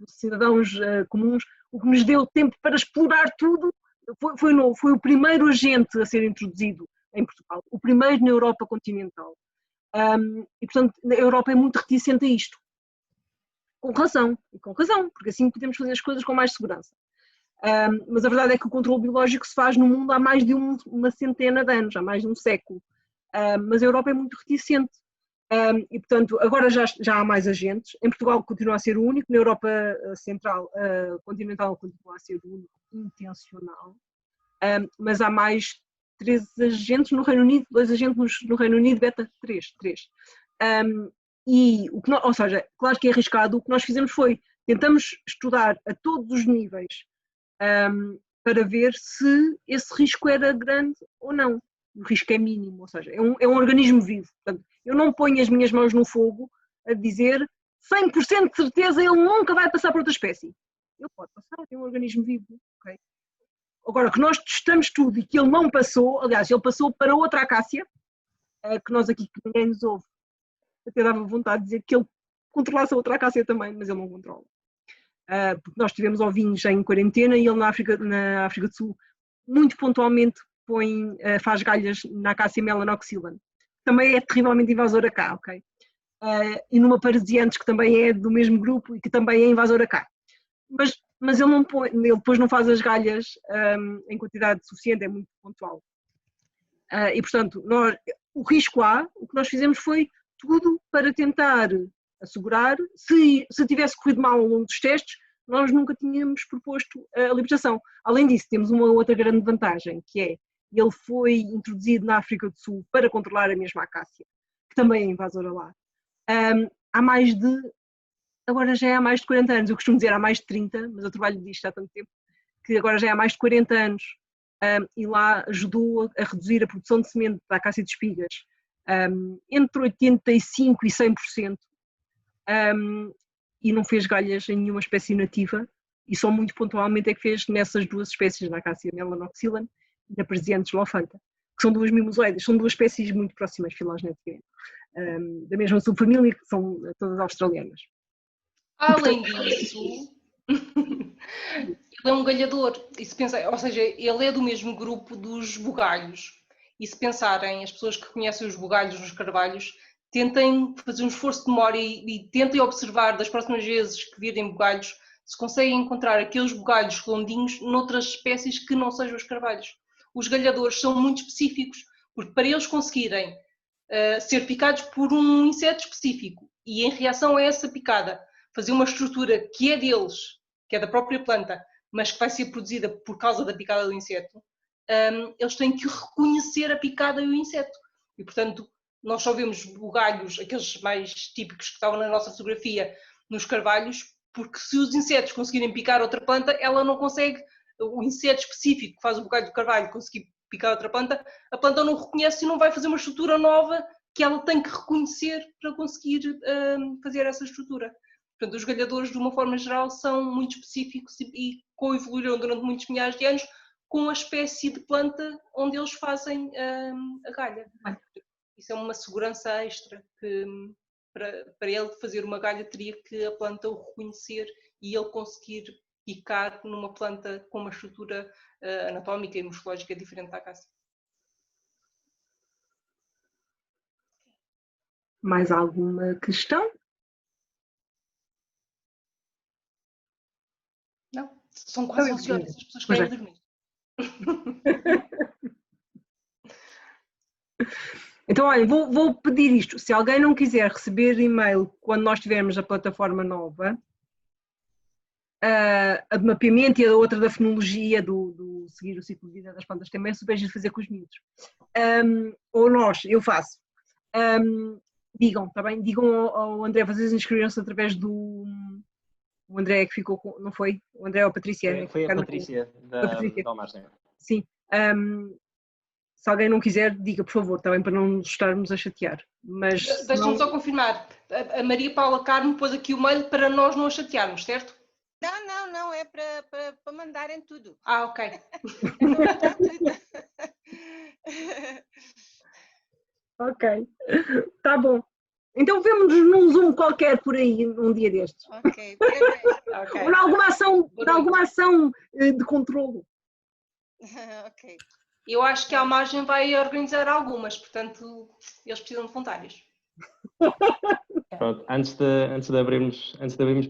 cidadãos comuns, o que nos deu tempo para explorar tudo foi novo, foi o primeiro agente a ser introduzido em Portugal, o primeiro na Europa continental. E, portanto, a Europa é muito reticente a isto. Com razão, porque assim podemos fazer as coisas com mais segurança. Mas a verdade é que o controle biológico se faz no mundo há mais de uma centena de anos, há mais de um século. Mas a Europa é muito reticente. E, portanto, agora já há mais agentes. Em Portugal continua a ser o único, na Europa Central, continental continua a ser o único intencional. Mas há mais 3 agentes no Reino Unido, 2 agentes no Reino Unido, beta 3. E, ou seja, claro que é arriscado, o que nós fizemos foi, tentamos estudar a todos os níveis para ver se esse risco era grande ou não. O risco é mínimo, ou seja, é um organismo vivo. Portanto, eu não ponho as minhas mãos no fogo a dizer 100% de certeza ele nunca vai passar para outra espécie. Ele pode passar, é um organismo vivo. Okay? Agora, que nós testamos tudo e que ele não passou, aliás, ele passou para outra acácia, que nós aqui, que ninguém nos ouve, até dava vontade de dizer que ele controlasse a outra acácia também, mas ele não controla. Porque nós tivemos ovinhos já em quarentena e ele na África do Sul, muito pontualmente, faz galhas na acácia melanoxylon. Também é terrivelmente invasora cá, ok? E numa parasiantes que também é do mesmo grupo e que também é invasora cá. Mas ele depois não faz as galhas em quantidade suficiente, é muito pontual. E portanto, o risco há, o que nós fizemos foi tudo para tentar assegurar, se tivesse corrido mal ao longo dos testes, nós nunca tínhamos proposto a libertação. Além disso, temos uma outra grande vantagem, que é, ele foi introduzido na África do Sul para controlar a mesma acácia, que também é invasora lá. Agora já é há mais de 40 anos, eu costumo dizer há mais de 30, mas eu trabalho disto há tanto tempo, que agora já é há mais de 40 anos, e lá ajudou a reduzir a produção de semente da acácia de espigas entre 85% e 100%, e não fez galhas em nenhuma espécie nativa, e só muito pontualmente é que fez nessas 2 espécies, na acácia melanoxylon e na Parasiantes lofanta, que são 2 mimosoides, são 2 espécies muito próximas filogeneticamente, da mesma subfamília, que são todas australianas. Além disso, ele é um galhador, e se pensar, ou seja, ele é do mesmo grupo dos bugalhos, e se pensarem, as pessoas que conhecem os bugalhos nos carvalhos, tentem fazer um esforço de memória e tentem observar das próximas vezes que virem bugalhos, se conseguem encontrar aqueles bugalhos redondinhos noutras espécies que não sejam os carvalhos. Os galhadores são muito específicos, porque para eles conseguirem ser picados por um inseto específico e em reação a essa picada fazer uma estrutura que é deles, que é da própria planta, mas que vai ser produzida por causa da picada do inseto, eles têm que reconhecer a picada e o inseto. E, portanto, nós só vemos bugalhos, aqueles mais típicos que estavam na nossa fotografia, nos carvalhos, porque se os insetos conseguirem picar outra planta, ela não consegue, o inseto específico que faz o bugalho do carvalho conseguir picar outra planta, a planta não reconhece e não vai fazer uma estrutura nova que ela tem que reconhecer para conseguir fazer essa estrutura. Portanto, os galhadores, de uma forma geral, são muito específicos e coevoluíram durante muitos milhares de anos com a espécie de planta onde eles fazem a galha. Isso é uma segurança extra, que para ele fazer uma galha teria que a planta o reconhecer e ele conseguir picar numa planta com uma estrutura anatómica e morfológica diferente da acácia. Mais alguma questão? Não, são quase 11 horas, as pessoas querem dormir. Então, olha, vou pedir isto. Se alguém não quiser receber e-mail quando nós tivermos a plataforma nova, a de mapeamento e a outra da fenologia, do seguir o ciclo de vida das plantas, também é super giro fazer com os miúdos. Ou eu faço. Digam, está bem? Digam ao André, vocês inscreveram-se através do... O André que ficou com... Não foi? O André ou a Patrícia? Foi a Patrícia da Margem. Sim. Se alguém não quiser, diga, por favor, está bem, para não nos estarmos a chatear. Deixa-me só confirmar. A Maria Paula Carmo pôs aqui o mail para nós não a chatearmos, certo? Não, é para mandarem tudo. Ok. É para mandar tudo. Ok, está bom. Então vemo-nos num Zoom qualquer por aí, um dia destes. Ok, parabéns. Ou em alguma ação de controlo. Ok. Eu acho que a Almagem vai organizar algumas, portanto, eles precisam de voluntários. Pronto, antes de abrirmos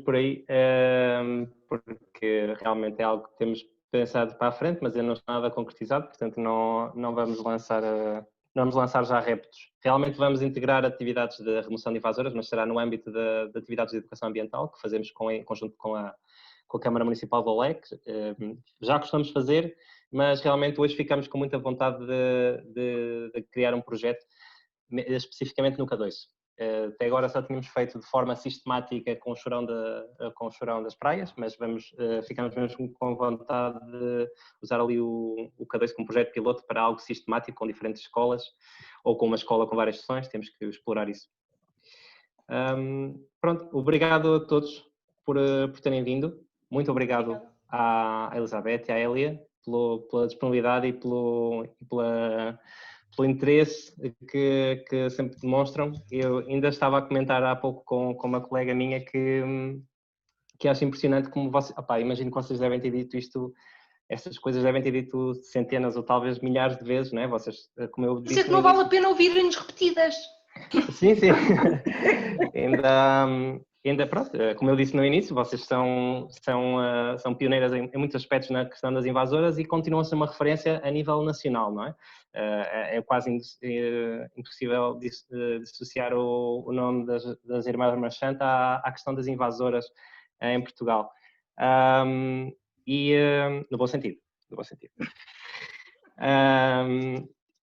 por aí, porque realmente é algo que temos pensado para a frente, mas ainda não está nada concretizado, portanto não vamos lançar já reptos. Realmente vamos integrar atividades de remoção de invasoras, mas será no âmbito de atividades de educação ambiental, que fazemos em conjunto com a Câmara Municipal de Olec. Já costumamos fazer, mas realmente hoje ficamos com muita vontade de criar um projeto especificamente no Cadoiço. Até agora só tínhamos feito de forma sistemática com o chorão das praias, mas ficamos mesmo com vontade de usar ali o Cadoiço como projeto piloto para algo sistemático com diferentes escolas ou com uma escola com várias sessões. Temos que explorar isso. Pronto, obrigado a todos por terem vindo. Muito obrigado à Elizabeth e à Hélia pela disponibilidade e pelo interesse que sempre demonstram. Eu ainda estava a comentar há pouco com uma colega minha que acho impressionante como vocês... imagino que vocês devem ter dito isto, estas coisas devem ter dito centenas ou talvez milhares de vezes, não é? Vocês, como eu disse... Isso é que não vale a pena ouvirem-nos repetidas. Sim. Ainda, pronto, como eu disse no início, vocês são pioneiras em muitos aspectos na questão das invasoras e continuam a ser uma referência a nível nacional, não é? É quase impossível dissociar o nome das Irmãs Marchand à questão das invasoras em Portugal. No bom sentido.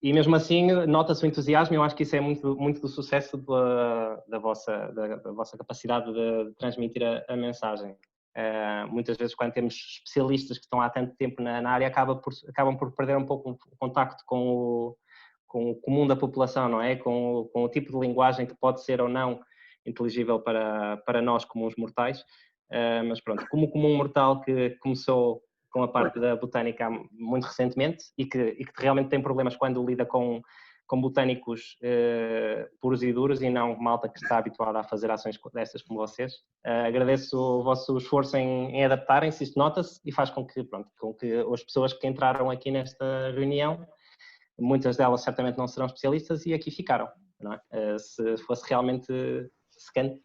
E mesmo assim, nota-se o entusiasmo. Eu acho que isso é muito do sucesso da vossa capacidade de transmitir a mensagem. Muitas vezes, quando temos especialistas que estão há tanto tempo na área, acabam por perder um pouco o contacto com o comum da população, não é? Com o tipo de linguagem que pode ser ou não inteligível para nós, comuns mortais. Mas pronto, como o comum mortal que começou com a parte da botânica muito recentemente e que realmente tem problemas quando lida com botânicos puros e duros e não malta que está habituada a fazer ações dessas como vocês. Agradeço o vosso esforço em adaptarem-se, isto nota-se e faz com que as pessoas que entraram aqui nesta reunião, muitas delas certamente não serão especialistas e aqui ficaram, não é? Se fosse realmente secante,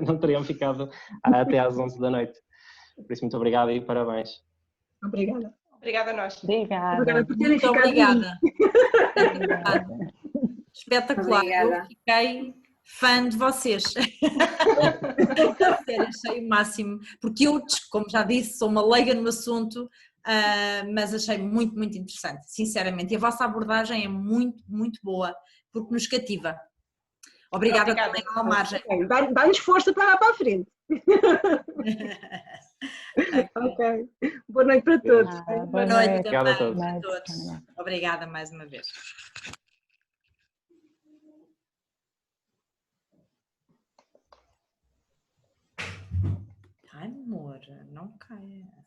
não teriam ficado até às 11 da noite. Por isso, muito obrigado e parabéns. Obrigada. Obrigada a nós. Obrigada. Por terem Muito ficado obrigada. Espetacular. Obrigada. Eu fiquei fã de vocês. Sério, achei o máximo. Porque eu, como já disse, sou uma leiga no assunto, mas achei muito, muito interessante, sinceramente. E a vossa abordagem é muito, muito boa, porque nos cativa. Obrigada também à Almagem. Dá-nos força para a frente. Ok. Boa noite para todos. Boa noite Obrigado a também todos. a todos. Obrigada mais uma vez. Ai, amor, não caia.